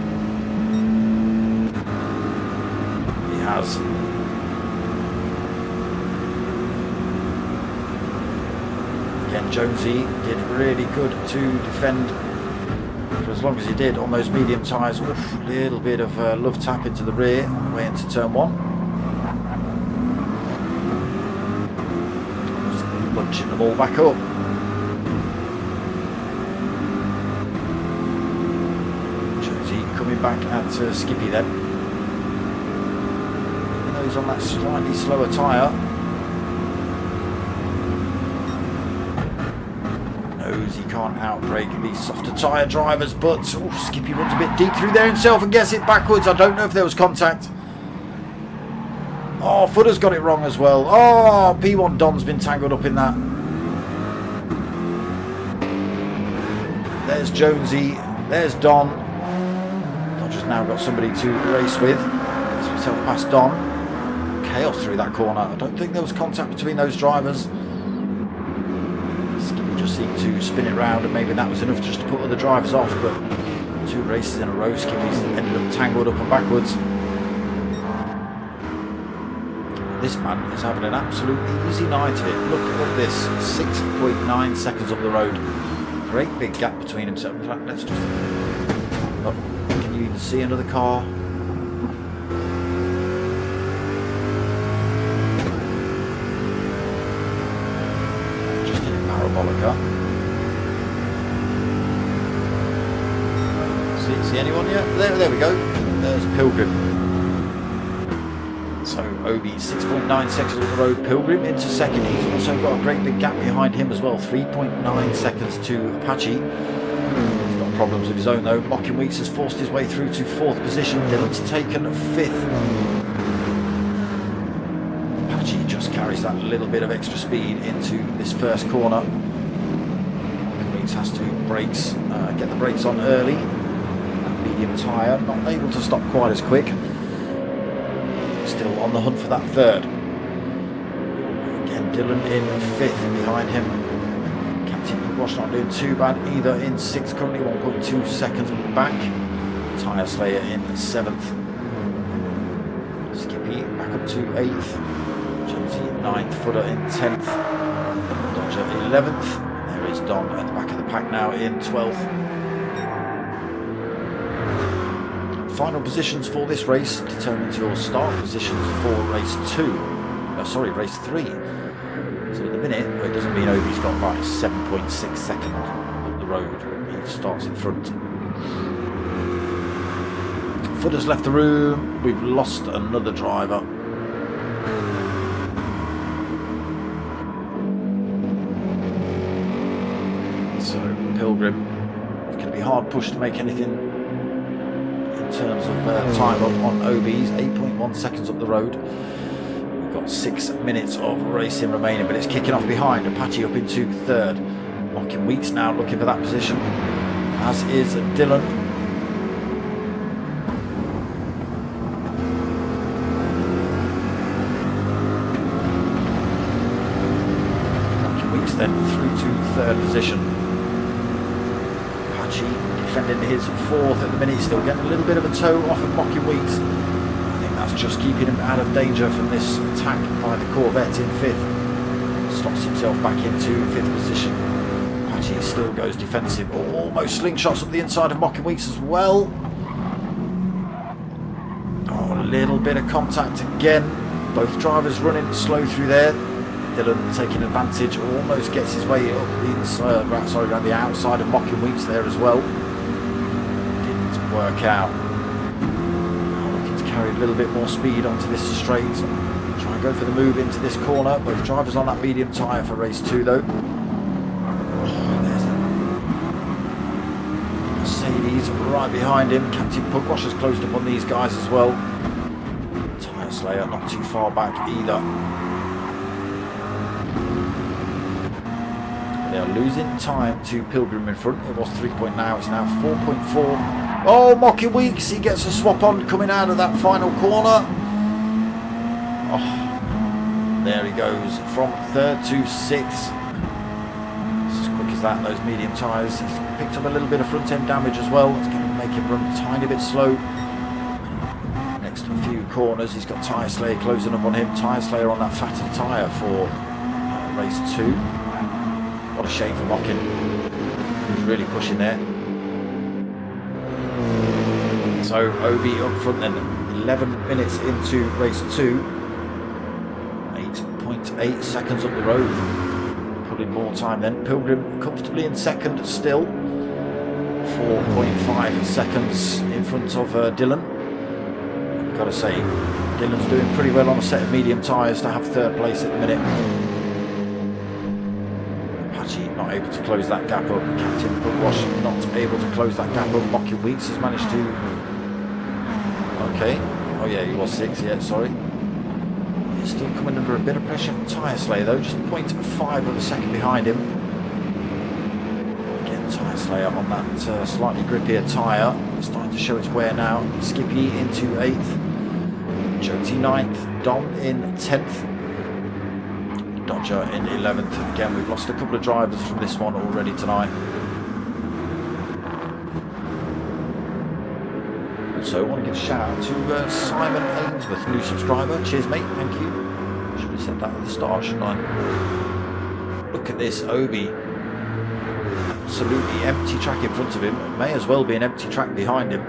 has. Again, Jonesy did really good to defend for as long as he did on those medium tyres. A little bit of love tap into the rear on the way into turn 1. Just bunching them all back up. Coming back at Skippy then. Even though he's on that slightly slower tyre. Knows he can't outbrake these softer tyre drivers, but Skippy runs a bit deep through there himself and gets it backwards. I don't know if there was contact. Oh, Fuller's got it wrong as well. Oh, P1 Don's been tangled up in that. There's Jonesy. There's Don. Now got somebody to race with. Gets himself past Don. Chaos through that corner. I don't think there was contact between those drivers. Skippy just seemed to spin it round, and maybe that was enough just to put other drivers off, but 2 races in a row, Skippy's ended up tangled up and backwards. This man is having an absolutely easy night here. Look at this, 6.9 seconds up the road. Great big gap between himself. In fact, let's just... Oh. You can see another car. Just in a parabolica. See anyone yet? There we go. There's Pilgrim. So Obi 6.9 seconds on the road. Pilgrim into second. He's also got a great big gap behind him as well. 3.9 seconds to Apache. He's got problems of his own though. Mocking Weeks has forced his way through to 4th position. Dylan's taken 5th. Apache just carries that little bit of extra speed into this first corner. Mocking Weeks has to get the brakes on early. That medium tyre, not able to stop quite as quick. Still on the hunt for that 3rd. Again, Dylan in 5th behind him. Captain Pugwash not doing too bad either in 6th, currently 1.2 seconds back. Tyre Slayer in 7th. Skippy back up to 8th. Jonesy 9th, Footer in 10th. Dodger 11th. There is Don at the back of the pack now in 12th. Final positions for this race determines your start positions for race 3. So at the minute, it doesn't mean Obi's got like 7.6 seconds up the road. He starts in front. Footer's left the room. We've lost another driver. So Pilgrim, it's going to be hard pushed to make anything in terms of time up on Obi's. 8.1 seconds up the road. We've got 6 minutes of racing remaining, but it's kicking off behind. Apache up into 3rd. Mocking Weeks now looking for that position, as is Dylan. Mocking Weeks then through to 3rd position. Apache defending his 4th at the minute. He's still getting a little bit of a toe off of Mocking Weeks. I think that's just keeping him out of danger from this attack by the Corvette in 5th. Slots himself back into 5th position. Apache still goes defensive. Almost slingshots up the inside of Mocking Weeks as well. Oh, a little bit of contact again. Both drivers running slow through there. Dylan taking advantage, almost gets his way up the inside, around the outside of Mocking Weeks there as well. Didn't work out. Now looking to carry a little bit more speed onto this straight. Try and go for the move into this corner. Both drivers on that medium tyre for race 2 though. There's the Mercedes right behind him. Captain Pugwash has closed up on these guys as well. Tyre Slayer not too far back either. They are losing time to Pilgrim in front. It was 3 now, it's now 4.4. Oh, Mocking Weeks, he gets a swap on coming out of that final corner. Oh, there he goes from 3rd to 6th. It's as quick as that, those medium tyres. He's picked up a little bit of front end damage as well. It's going to make him run a tiny bit slow. Next few corners, he's got Tyre Slayer closing up on him. Tyre Slayer on that fatter tyre for race 2. What a shame for Mocking. He's really pushing there. So Obi up front then, 11 minutes into race 2. 8.8 seconds up the road. Pulling more time then. Pilgrim comfortably in 2nd still. 4.5 seconds in front of Dylan. I've got to say, Dylan's doing pretty well on a set of medium tyres to have 3rd place at the minute. Not able to close that gap up. Captain Pugwash not able to close that gap up. Mocking Weeks has managed to... Okay. Oh yeah, he was 6, yeah, sorry. He's still coming under a bit of pressure from Tyre Slayer though, just 0.5 of a second behind him. Again, Tyre Slayer on that slightly grippier tyre. It's starting to show its wear now. Skippy into 8th. Jonesy 9th. Don in 10th. Dodger in 11th. Again, we've lost a couple of drivers from this one already tonight. Also, I want to give a shout out to Simon Ainsworth, new subscriber. Cheers, mate. Thank you. Should have said that at the start, shouldn't I? Look at this Obi. Absolutely empty track in front of him. It may as well be an empty track behind him.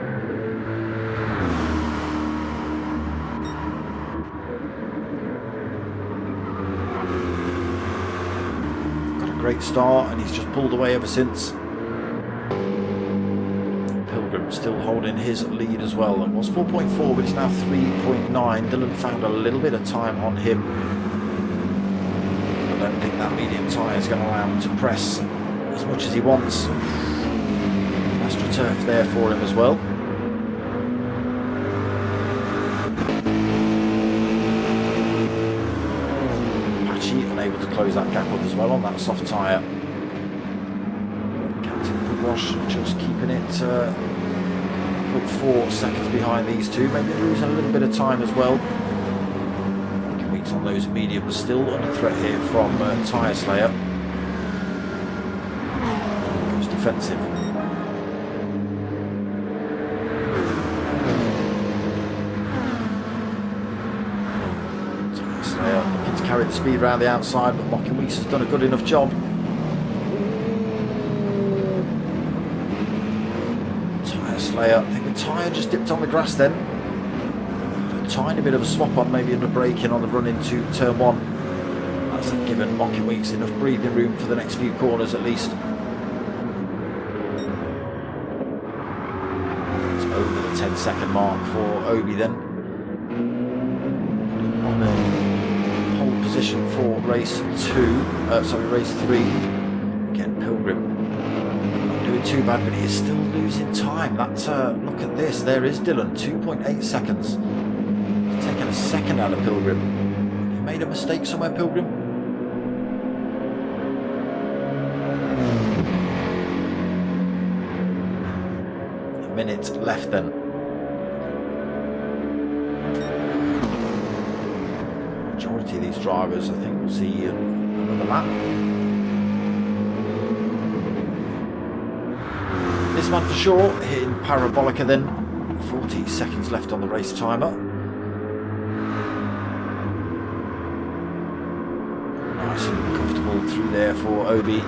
Great start, and he's just pulled away ever since. Pilgrim still holding his lead as well. It was 4.4, but it's now 3.9. Dylan found a little bit of time on him. I don't think that medium tyre is going to allow him to press as much as he wants. AstroTurf there for him as well. Apache unable to close that gap up as well on that soft tyre. Wash just keeping it 4 seconds behind these two, maybe losing a little bit of time as well. Weeks on those mediums, still under threat here from Tyre Slayer. Goes defensive. Tyre Slayer looking to carry the speed around the outside, but Mocking Weeks has done a good enough job. I think the tyre just dipped on the grass then. A tiny bit of a swap on, maybe in the braking on the run into turn 1. That's given Mocking Weeks enough breathing room for the next few corners at least. It's over the 10-second mark for Obi then. On the pole position for race 3. Again, Pilgrim. Too bad, but he is still losing time. That's look at this. There is Dylan, 2.8 seconds. He's taken a second out of Pilgrim. You made a mistake somewhere, Pilgrim? A minute left then. Majority of these drivers, I think, will see another lap. This man for sure, hitting Parabolica then. 40 seconds left on the race timer. Nice and comfortable through there for Obi.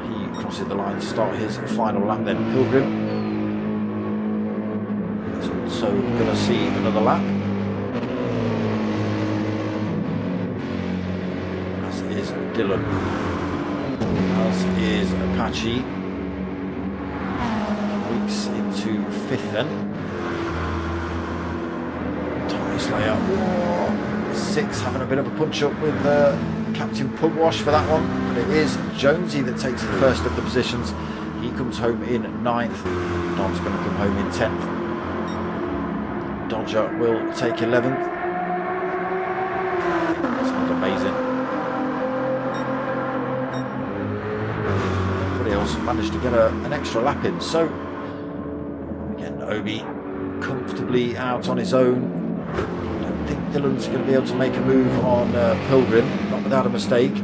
He crosses the line to start his final lap then. Pilgrim is also going to see another lap. As is Dylan. As is Apache. Weeks into 5th then. Tyre Slayer. 6 having a bit of a punch up with Captain Pugwash for that one. But it is Jonesy that takes the first of the positions. He comes home in 9th. Don's going to come home in 10th. Dodger will take 11th. Sounds amazing. Managed to get an extra lap in, so again Obi comfortably out on his own. I don't think Dylan's going to be able to make a move on Pilgrim, not without a mistake.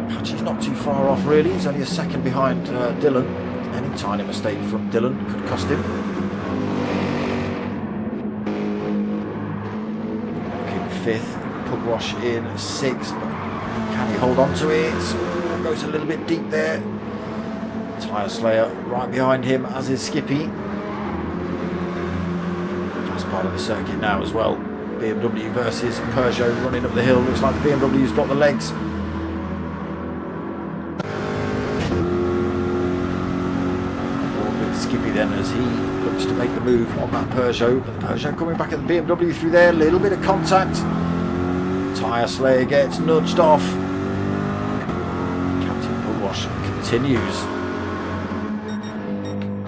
Apache's not too far off really, he's only a second behind Dylan. Any tiny mistake from Dylan could cost him. Looking 5th, Pugwash in 6th, but can he hold on to it? Goes a little bit deep there. Tyre Slayer right behind him, as is Skippy. That's part of the circuit now as well. BMW versus Peugeot running up the hill. Looks like the BMW's got the legs. With Skippy then as he looks to make the move on that Peugeot. But the Peugeot coming back at the BMW through there. A little bit of contact. Tyre Slayer gets nudged off. Continues.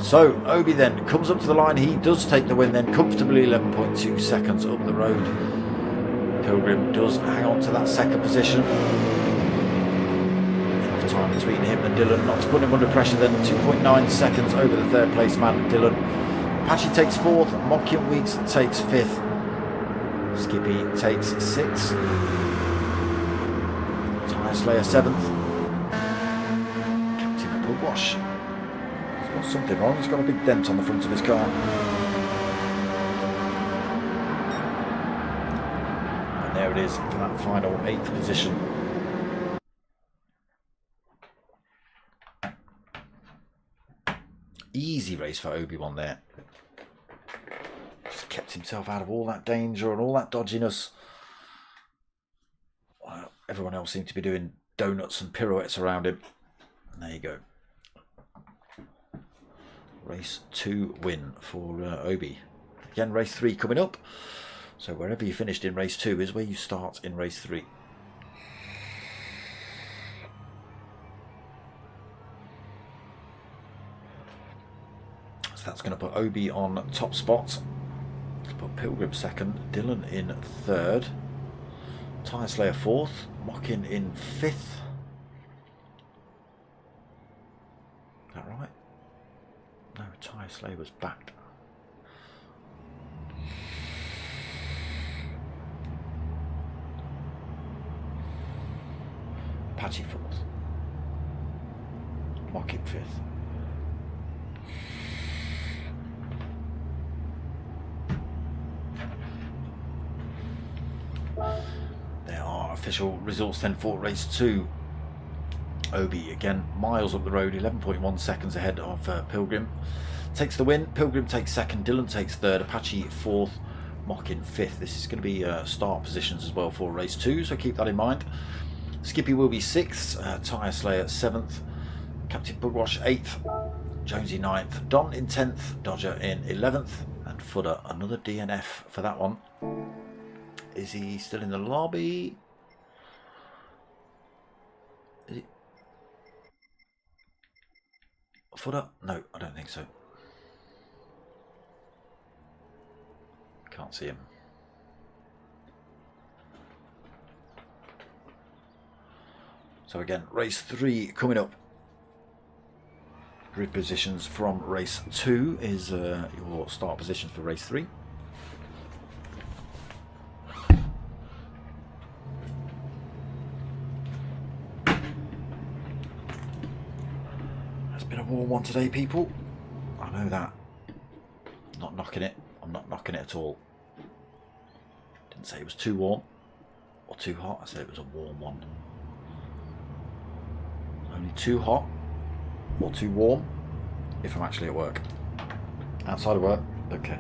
So Obi then comes up to the line. He does take the win then comfortably, 11.2 seconds up the road. Pilgrim does hang on to that second position. Enough time between him and Dylan not to put him under pressure then. 2.9 seconds over the third place man Dylan. Apache takes 4th. Mocking Weeks takes 5th. Skippy takes 6th. Tyre Slayer 7th. Wash. He's got something wrong. He's got a big dent on the front of his car. And there it is for that final 8th position. Easy race for Obi-Wan there. Just kept himself out of all that danger and all that dodginess. Well, everyone else seemed to be doing donuts and pirouettes around him. There you go. race 2 win for Obi. Again, race 3 coming up. So wherever you finished in race 2 is where you start in race 3. So that's going to put Obi on top spot. Put Pilgrim second, Dylan in third, Tyre Slayer fourth, Mockin in fifth. Is that right? No, Tyre Slayer was back. Apache fourth, Mockin fifth. There are official results then for race 2. Obi again miles up the road, 11.1 seconds ahead of Pilgrim. Takes the win. Pilgrim takes second, Dylan takes third, Apache fourth, Mockin fifth. This is going to be start positions as well for race 2, so keep that in mind. Skippy will be 6th, Tyre Slayer 7th, Captain Bugwash 8th, Jonesy 9th, Don in 10th, Dodger in 11th, and Footer another DNF for that one. Is he still in the lobby? Is he? Footer? No, I don't think so. Can't see him. So again, race 3 coming up. Grid positions from race 2 is your start positions for race 3. It's been a warm one today, people. I know that. I'm not knocking it. I'm not knocking it at all. Didn't say it was too warm or too hot. I said it was a warm one. Only too hot or too warm if I'm actually at work. Outside of work, okay.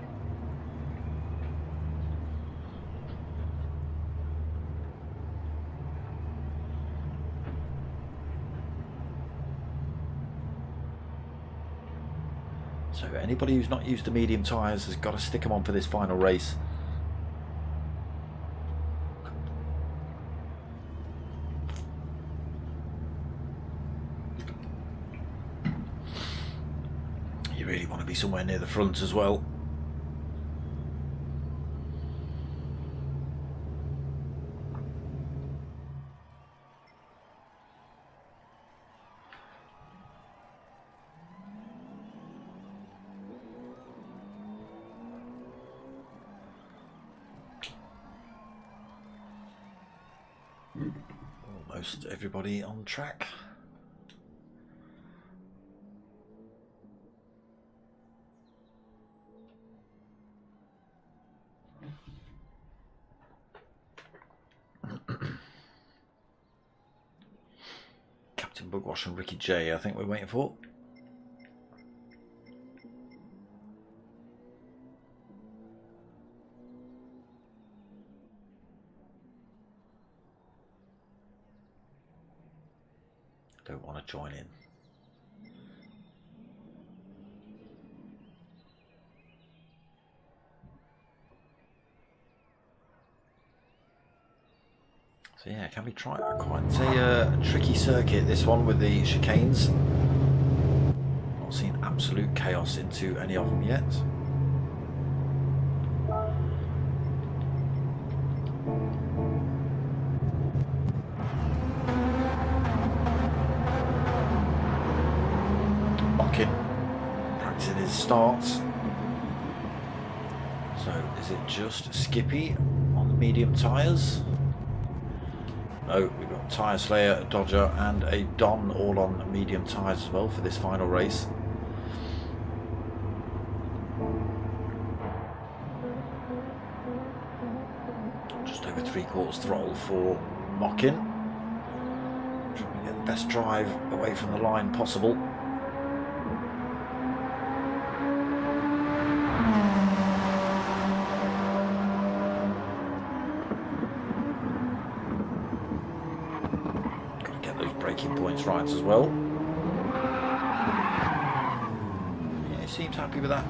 So anybody who's not used to medium tyres has got to stick them on for this final race. You really want to be somewhere near the front as well. Almost everybody on track. Captain Bugwash and Ricky J, I think we're waiting for. Don't want to join in. So yeah, can we try quite a tricky circuit, this one, with the chicanes. Not seen absolute chaos into any of them yet. Mockin practicing his starts. So is it just Skippy on the medium tyres? No, we've got Tyre Slayer, a Dodger and a Don all on medium tyres as well for this final race. Just over 3/4 throttle for Mockin. Trying to get the best drive away from the line possible. Braking points right as well. Yeah, seems happy with that.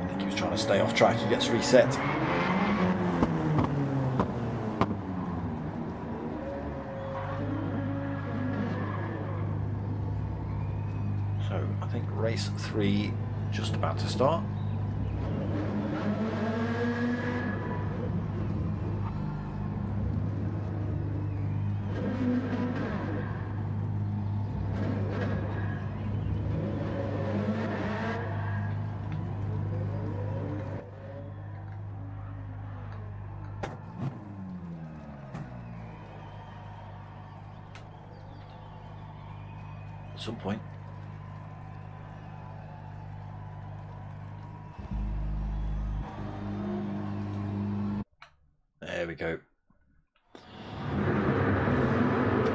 I think he was trying to stay off track. He gets reset. So I think race 3 just about to start. At some point. There we go.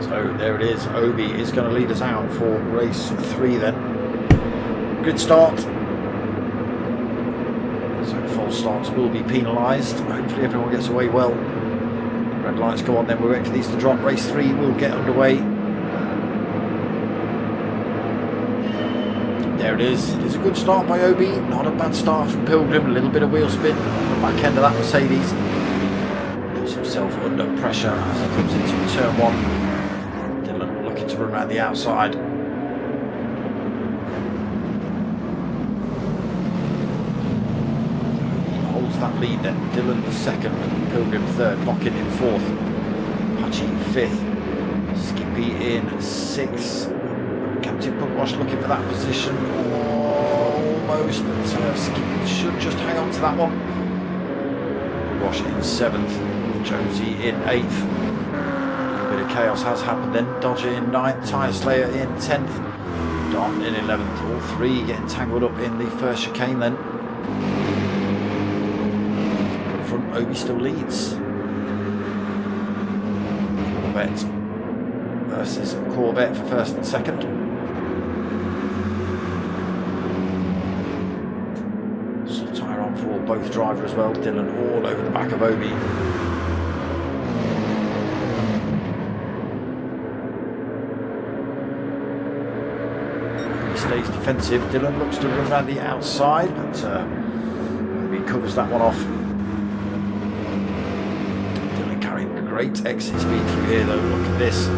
So there it is. Obi is going to lead us out for race 3 then. Good start. So false starts will be penalised. Hopefully everyone gets away well. Red lights go on then. We're waiting for these to drop. Race 3 will get underway. There it is. It is a good start by Obi. Not a bad start from Pilgrim. A little bit of wheel spin on the back end of that Mercedes. Puts himself under pressure as he comes into turn 1. Dylan looking to run around the outside. He holds that lead then. Dylan second, Pilgrim third, Mockin in fourth, Pachi fifth, Skippy in sixth. Captain Pugwash looking for that position almost, but Skippy should just hang on to that one. Pugwash in seventh, Jonesy in eighth. A little bit of chaos has happened then. Dodger in ninth, Tyre Slayer in 10th, Don in 11th. All three getting tangled up in the first chicane then. In front, Obi still leads. Corvette versus Corvette for first and second. Soft tyre on for both drivers as well. Dylan all over the back of Obi. He stays defensive. Dylan looks to run around the outside, but Obi covers that one off. Dylan carrying great exit speed through here though. Look at this.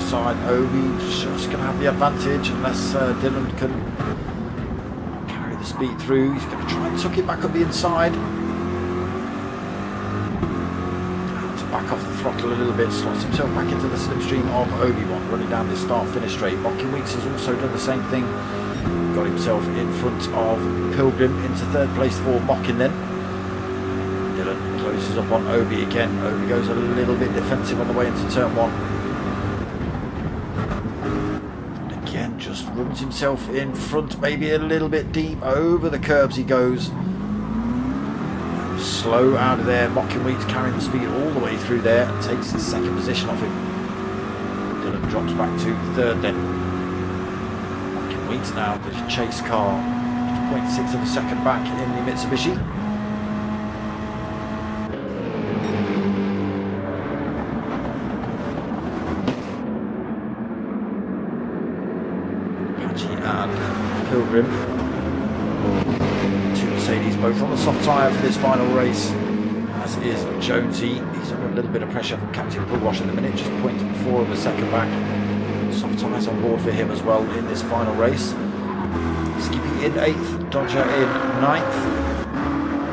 Side, Obi just going to have the advantage unless Dylan can carry the speed through. He's going to try and tuck it back up the inside. To back off the throttle a little bit, slots himself back into the slipstream of Obi-Wan, running down this start-finish straight. Mockin Weeks has also done the same thing. Got himself in front of Pilgrim into third place for Mockin then. Dylan closes up on Obi again. Obi goes a little bit defensive on the way into turn 1. Just runs himself in front, maybe a little bit deep. Over the curbs he goes. Slow out of there. Mockin Weeks carrying the speed all the way through there and takes his second position off him. Dylan drops back to third then. Mockin Weeks now, the chase car, 0.6 of a second back in the Mitsubishi. And Pilgrim, two Mercedes both on the soft tyre for this final race, as is Jonesy. He's under a little bit of pressure from Captain Pugwash at the minute, just 0.4 of a second back. Soft tyres on board for him as well in this final race. Skippy in 8th, Dodger in 9th,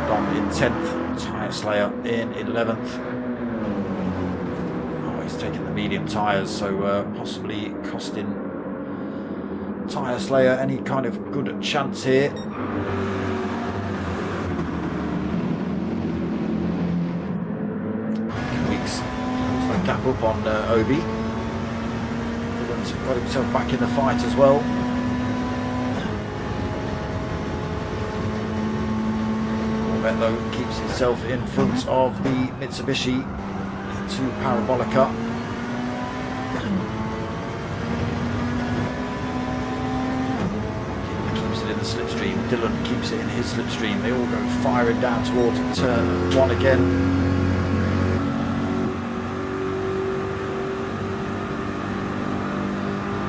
Dom in 10th, Tyre Slayer in 11th. Oh, he's taking the medium tyres, so possibly costing Tyre Slayer any kind of good chance here. Weeks close that gap up on Obi. Dylan's got himself back in the fight as well. Corvette though keeps himself in front of the Mitsubishi 2 Parabolica. in the slipstream. Dylan keeps it in his slipstream. They all go firing down towards turn 1 again.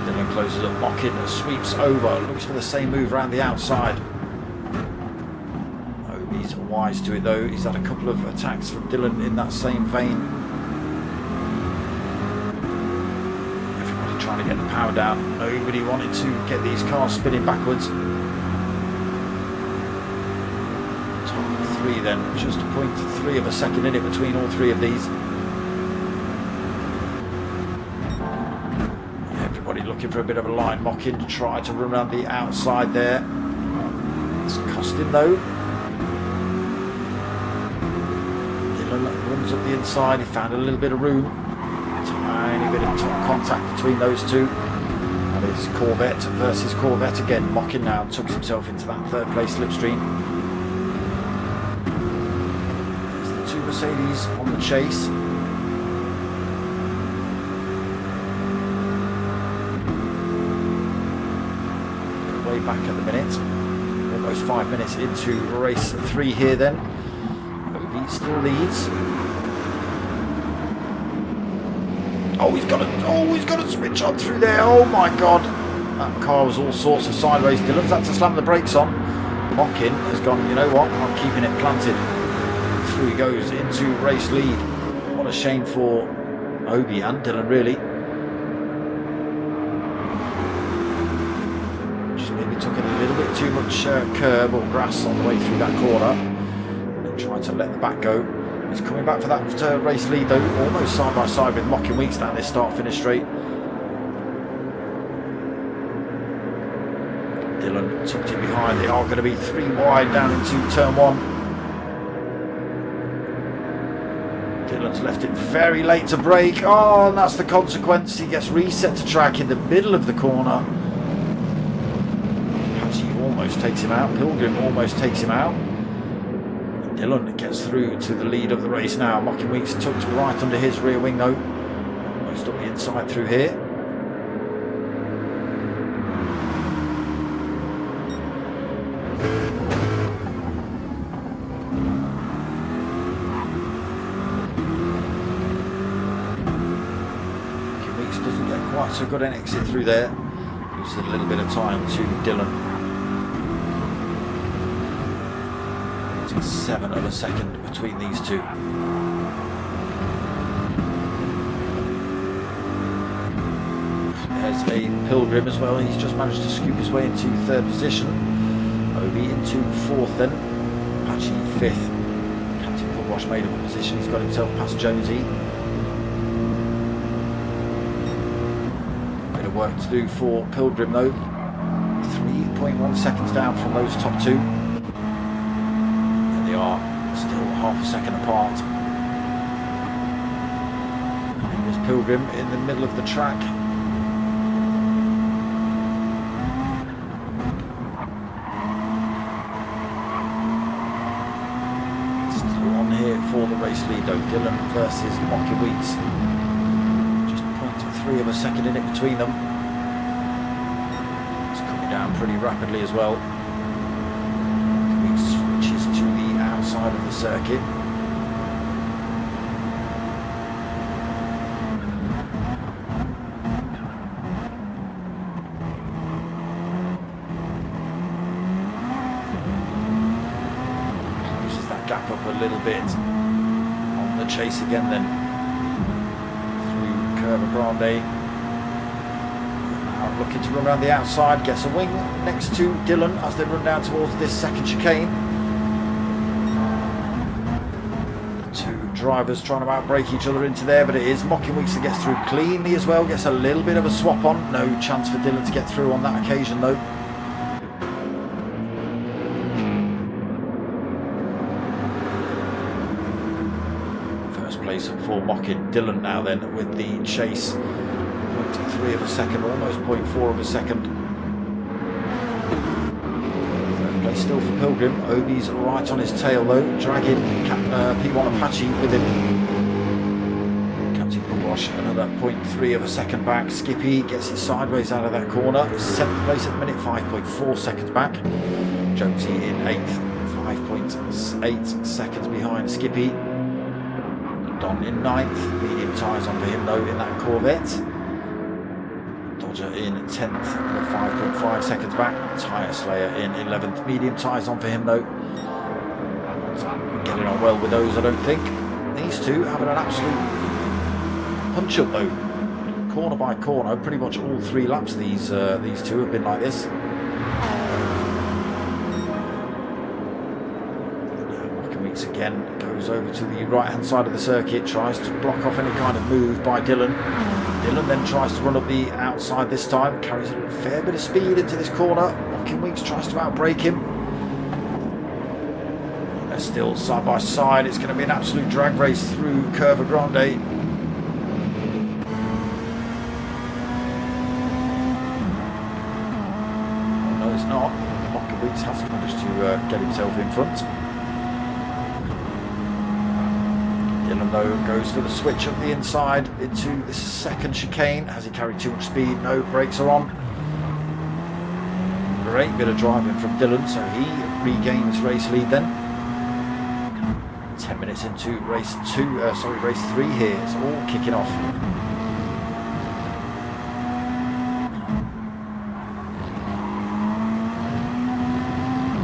Dylan closes up, Mockin sweeps over, looks for the same move around the outside. He's wise to it though. He's had a couple of attacks from Dylan in that same vein. Everybody trying to get the power down. Nobody wanted to get these cars spinning backwards. Top 3 then, just 0.3 of a second in it between all 3 of these. Everybody looking for a bit of a line. Mockin to try to run around the outside there. It's cost him though. Runs up the inside, he found a little bit of room, tiny bit of top contact between those two, and it's Corvette versus Corvette again. Mockin now tucks himself into that 3rd place slipstream. There's the 2 Mercedes on the chase. Way back at the minute, almost 5 minutes into race 3 here then. Still leads. Oh, he's got a switch on through there. Oh my god, that car was all sorts of sideways. Dylan's had to slam the brakes on. Mockin has gone, you know what, I'm keeping it planted. Through he goes into race lead. What a shame for Obi and Dylan really. Just maybe took a little bit too much curb or grass on the way through that corner. Trying to let the back go. He's coming back for that race lead though, almost side by side with Mockin Weeks down this start-finish straight. Dylan tucked in behind. They are going to be 3 wide down into turn 1. Dylan's left it very late to brake. Oh, and that's the consequence. He gets reset to track in the middle of the corner. He almost takes him out. Pilgrim almost takes him out. Dylan gets through to the lead of the race now. Mockin Weeks tucked right under his rear wing though. Almost up the inside through here. Mockin Weeks doesn't get quite so good an exit through there. Loses a little bit of time to Dylan. 7 of a second between these two. There's a Pilgrim as well. He's just managed to scoop his way into 3rd position. Obi into 4th then. Apache 5th. Captain Pugwash made up a position. He's got himself past Jonesy. Bit of work to do for Pilgrim though. 3.1 seconds down from those top 2. Are still half a second apart. There's Pilgrim in the middle of the track. Still on here for the race lead though. Dylan versus Mockin Weeks. Just 0.3 of a second in it between them. It's coming down pretty rapidly as well. Side of the circuit. Closes that gap up a little bit on the chase again then through Curva Grande. Now looking to run around the outside, gets a wing next to Dylan as they run down towards this 2nd chicane. Drivers trying to outbrake each other into there, but it is Mockin Weeks that gets through cleanly as well. Gets a little bit of a swap on. No chance for Dylan to get through on that occasion though. First place for Mockin. Dylan now then with the chase. 0.3 of a second, almost 0.4 of a second. Still for Pilgrim. Obi's right on his tail though, dragging P1 Apache with him. Captain Pugwash Josh, another 0.3 of a second back. Skippy gets it sideways out of that corner. 7th place at the minute, 5.4 seconds back. Jonesy in 8th, 5.8 seconds behind Skippy. Don in 9th, medium tyres on for him though in that Corvette. Dodger in 10th, 5.5 seconds back. Tyre Slayer in 11th, medium tyres on for him though. Not getting on well with those, I don't think. These two having an absolute punch up though, corner by corner. Pretty much all 3 laps these two have been like this. Weeks again goes over to the right hand side of the circuit, tries to block off any kind of move by Dylan. Dylan then tries to run up the outside this time, carries a fair bit of speed into this corner. Mocking Weeks tries to outbrake him. They're still side by side. It's going to be an absolute drag race through Curva Grande. Oh, no, it's not. Mocking Weeks has managed to get himself in front. Dylan though goes for the switch up the inside into the second chicane. Has he carried too much speed? No, brakes are on. Great bit of driving from Dylan, so he regains race lead then. 10 minutes into race 3 here. It's all kicking off.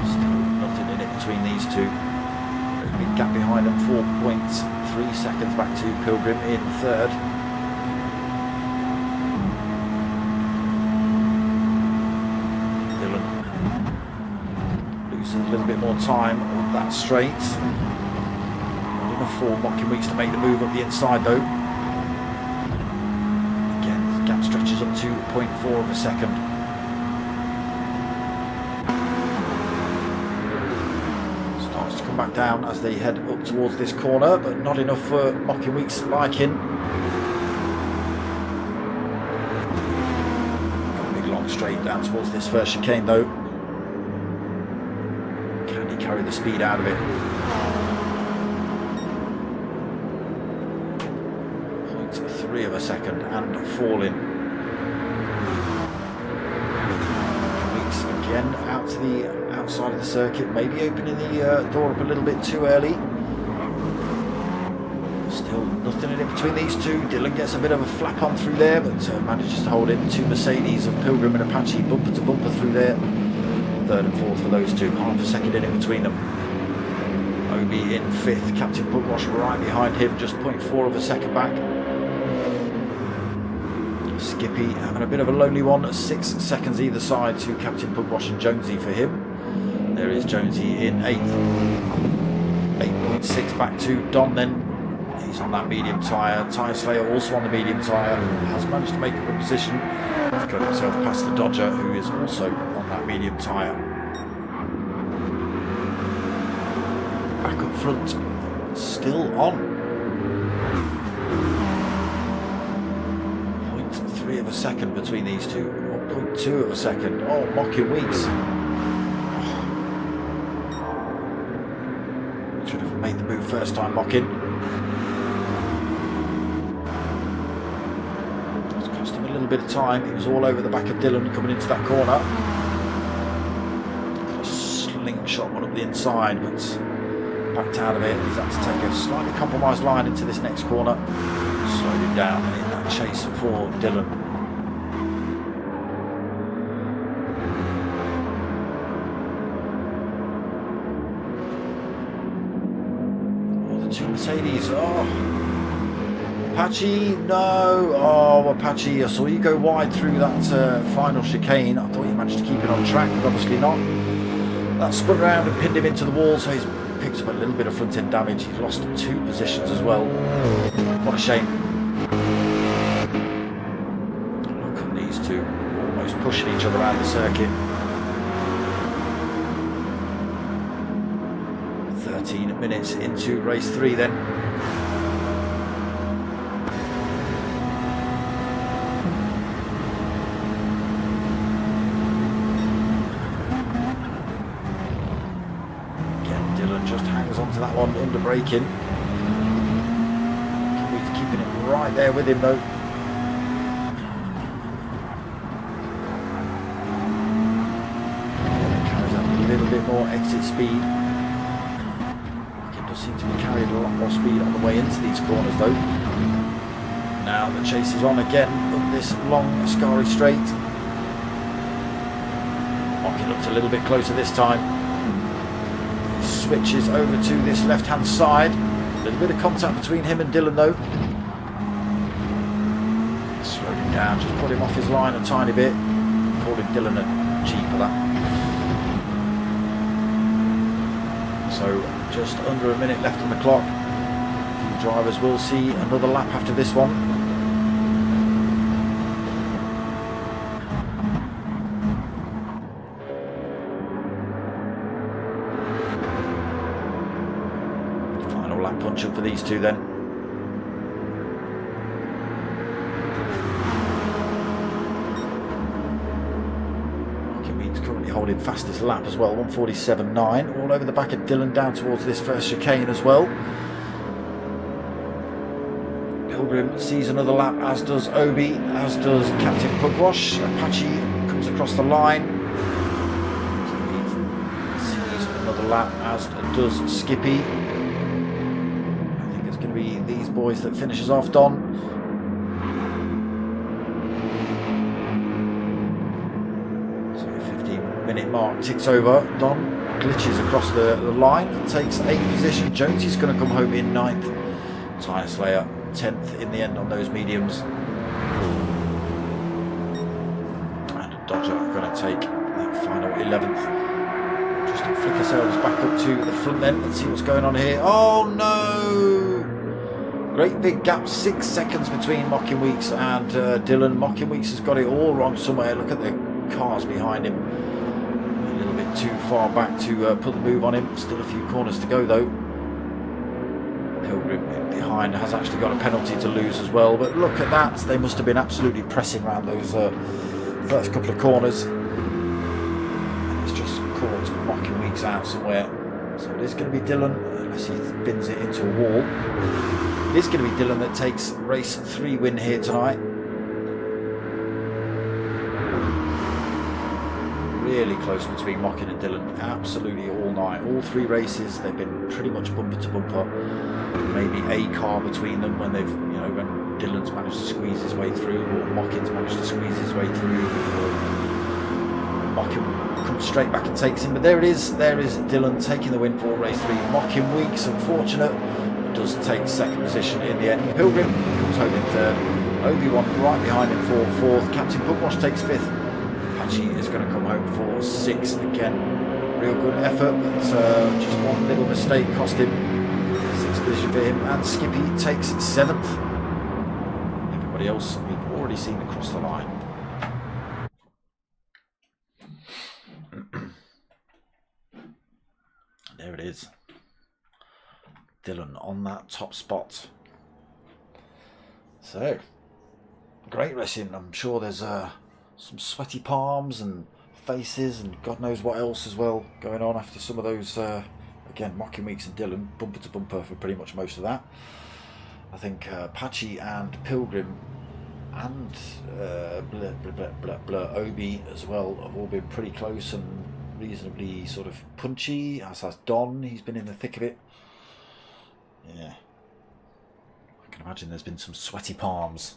Still nothing in it between these two. There's a big gap behind them, 4.3 seconds back to Pilgrim in 3rd. Dylan loses a little bit more time on that straight. Not enough for Mocking Weeks to make the move up the inside though. Again, the gap stretches up to 0.4 of a second. Back down as they head up towards this corner, but not enough for Mocking Weeks' liking. Got a big long straight down towards this first chicane though. Can he carry the speed out of it? 0.3 of a second and falling. Weeks again out to the outside of the circuit, maybe opening the door up a little bit too early. Still nothing in it between these two. Dylan gets a bit of a flap on through there, but manages to hold in. 2 Mercedes of Pilgrim and Apache bumper to bumper through there. 3rd and 4th for those two, half a second in it between them. Obi in 5th, Captain Pugwash right behind him, just 0.4 of a second back. Skippy having a bit of a lonely one, 6 seconds either side to Captain Pugwash and Jonesy for him. There is Jonesy in 8th. 8.6 back to Don then. He's on that medium tyre. Tyre Slayer also on the medium tyre. Has managed to make a good position. He's got himself past the Dodger, who is also on that medium tyre. Back up front, still on. 0.3 of a second between these two. 0.2 of a second. Oh, Mocking Weeks. Should have made the move first time, Mocking. It's cost him a little bit of time. He was all over the back of Dylan coming into that corner. Got a slingshot one up the inside, but backed out of it. He's had to take a slightly compromised line into this next corner. Slowed him down in that chase for Dylan. Mercedes, oh, Apache, no, oh, Apache, I saw you go wide through that final chicane. I thought you managed to keep it on track, but obviously not. That spun around and pinned him into the wall, so he's picked up a little bit of front end damage. He's lost 2 positions as well. What a shame. Look at these two, almost pushing each other around the circuit. 13 minutes into race 3 then. Again, Dylan just hangs on to that one, under braking. Keeping it right there with him though. Carries up a little bit more exit speed. It does seem to be carrying a lot more speed on the way into these corners though. Now the chase is on again up this long Scary straight. Mocky looks a little bit closer this time. Switches over to this left hand side. A little bit of contact between him and Dylan though. Slowed him down, just put him off his line a tiny bit. Calling Dylan a G for that. So just under a minute left on the clock. A few drivers will see another lap after this one. Punch up for these two then. Weeks currently holding fastest lap as well, 1:47.9, all over the back of Dylan down towards this first chicane as well. Pilgrim sees another lap, as does Obi, as does Captain Pugwash. Apache comes across the line. Sees another lap, as does Skippy. Be these boys that finishes off Don. So 15-minute mark ticks over. Don glitches across the line and takes 8th position. Jonesy's going to come home in 9th. Tyre Slayer 10th in the end on those mediums. And Dodger are going to take that final 11th. Just to flick ourselves back up to the front then and see what's going on here. Oh no! Great big gap, 6 seconds between Mocking Weeks and Dylan. Mocking Weeks has got it all wrong somewhere. Look at the cars behind him. A little bit too far back to put the move on him. Still a few corners to go though. Pilgrim behind has actually got a penalty to lose as well. But look at that. They must have been absolutely pressing around those first couple of corners. And it's just caught Mocking Weeks out somewhere. So it is going to be Dylan, unless he bins it into a wall. It is going to be Dylan that takes race 3 win here tonight. Really close between Mocking and Dylan, absolutely all night. All 3 races, they've been pretty much bumper to bumper. Maybe a car between them when they've, you know, when Dylan's managed to squeeze his way through, or Mocking's managed to squeeze his way through. Mocking comes straight back and takes him, but there it is. There is Dylan taking the win for race 3. Mocking Weeks, unfortunate. Does take 2nd position in the end. Pilgrim comes home in 3rd. Obi-Wan right behind him for 4th. Captain Pugwash takes 5th. Apache is going to come home for 6th. Again, real good effort, but just one little mistake cost him 6th position for him. And Skippy takes 7th. Everybody else we've already seen across the line. There it is. Dylan on that top spot. So, great racing. I'm sure there's some sweaty palms and faces and God knows what else as well going on after some of those, again, Mocking Weeks and Dylan, bumper to bumper for pretty much most of that. I think Apache and Pilgrim and Obi as well have all been pretty close and reasonably sort of punchy, as has Don. He's been in the thick of it. Yeah, I can imagine there's been some sweaty palms.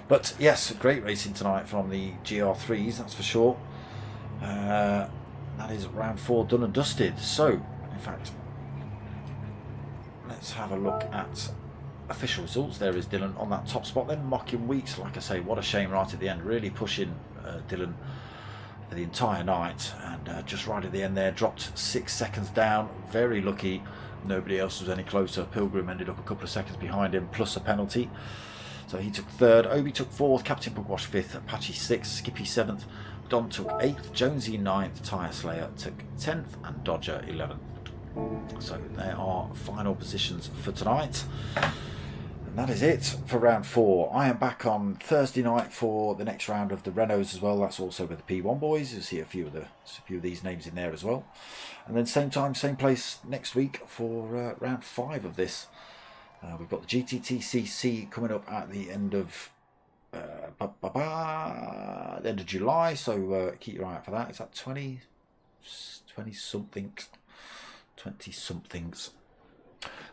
But yes, great racing tonight from the GR3s, that's for sure. That is round 4 done and dusted. So, in fact, let's have a look at official results. There is Dylan on that top spot then. Mocking Weeks, like I say, what a shame right at the end. Really pushing Dylan for the entire night. And just right at the end there, dropped 6 seconds down. Very lucky. Nobody else was any closer. Pilgrim ended up a couple of seconds behind him, plus a penalty. So he took 3rd, Obi took 4th, Captain Pugwash 5th, Apache 6th, Skippy 7th, Don took 8th, Jonesy 9th, Tyre Slayer took 10th, and Dodger 11th. So there are final positions for tonight. And that is it for round 4. I am back on Thursday night for the next round of the Renaults as well. That's also with the P1 boys. You'll see a few of these names in there as well. And then same time, same place next week for round 5 of this. We've got the GTTCC coming up at the end of the end of July, so keep your eye out for that. It's at 20 somethings.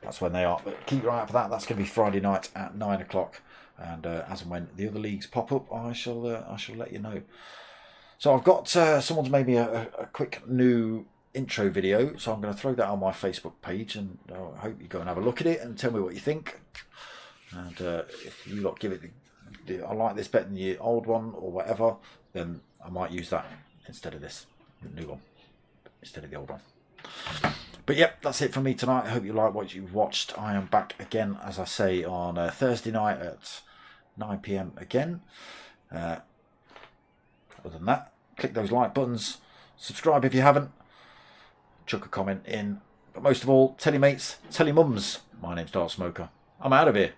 That's when they are, but keep your eye out for that. That's going to be Friday night at 9 o'clock, and as and when the other leagues pop up, I shall let you know. So I've got someone's made me a quick new intro video, so I'm going to throw that on my Facebook page, and I hope you go and have a look at it and tell me what you think. And if you lot give it I like this better than the old one or whatever, then I might use that instead of this new one, instead of the old one. But yep, that's it for me tonight. I hope you like what you've watched. I am back again, as I say, on Thursday night at 9 PM again. Other than that, click those like buttons, subscribe if you haven't, chuck a comment in, but most of all, tell your mates, tell your mums. My name's Dark Smoker. I'm out of here.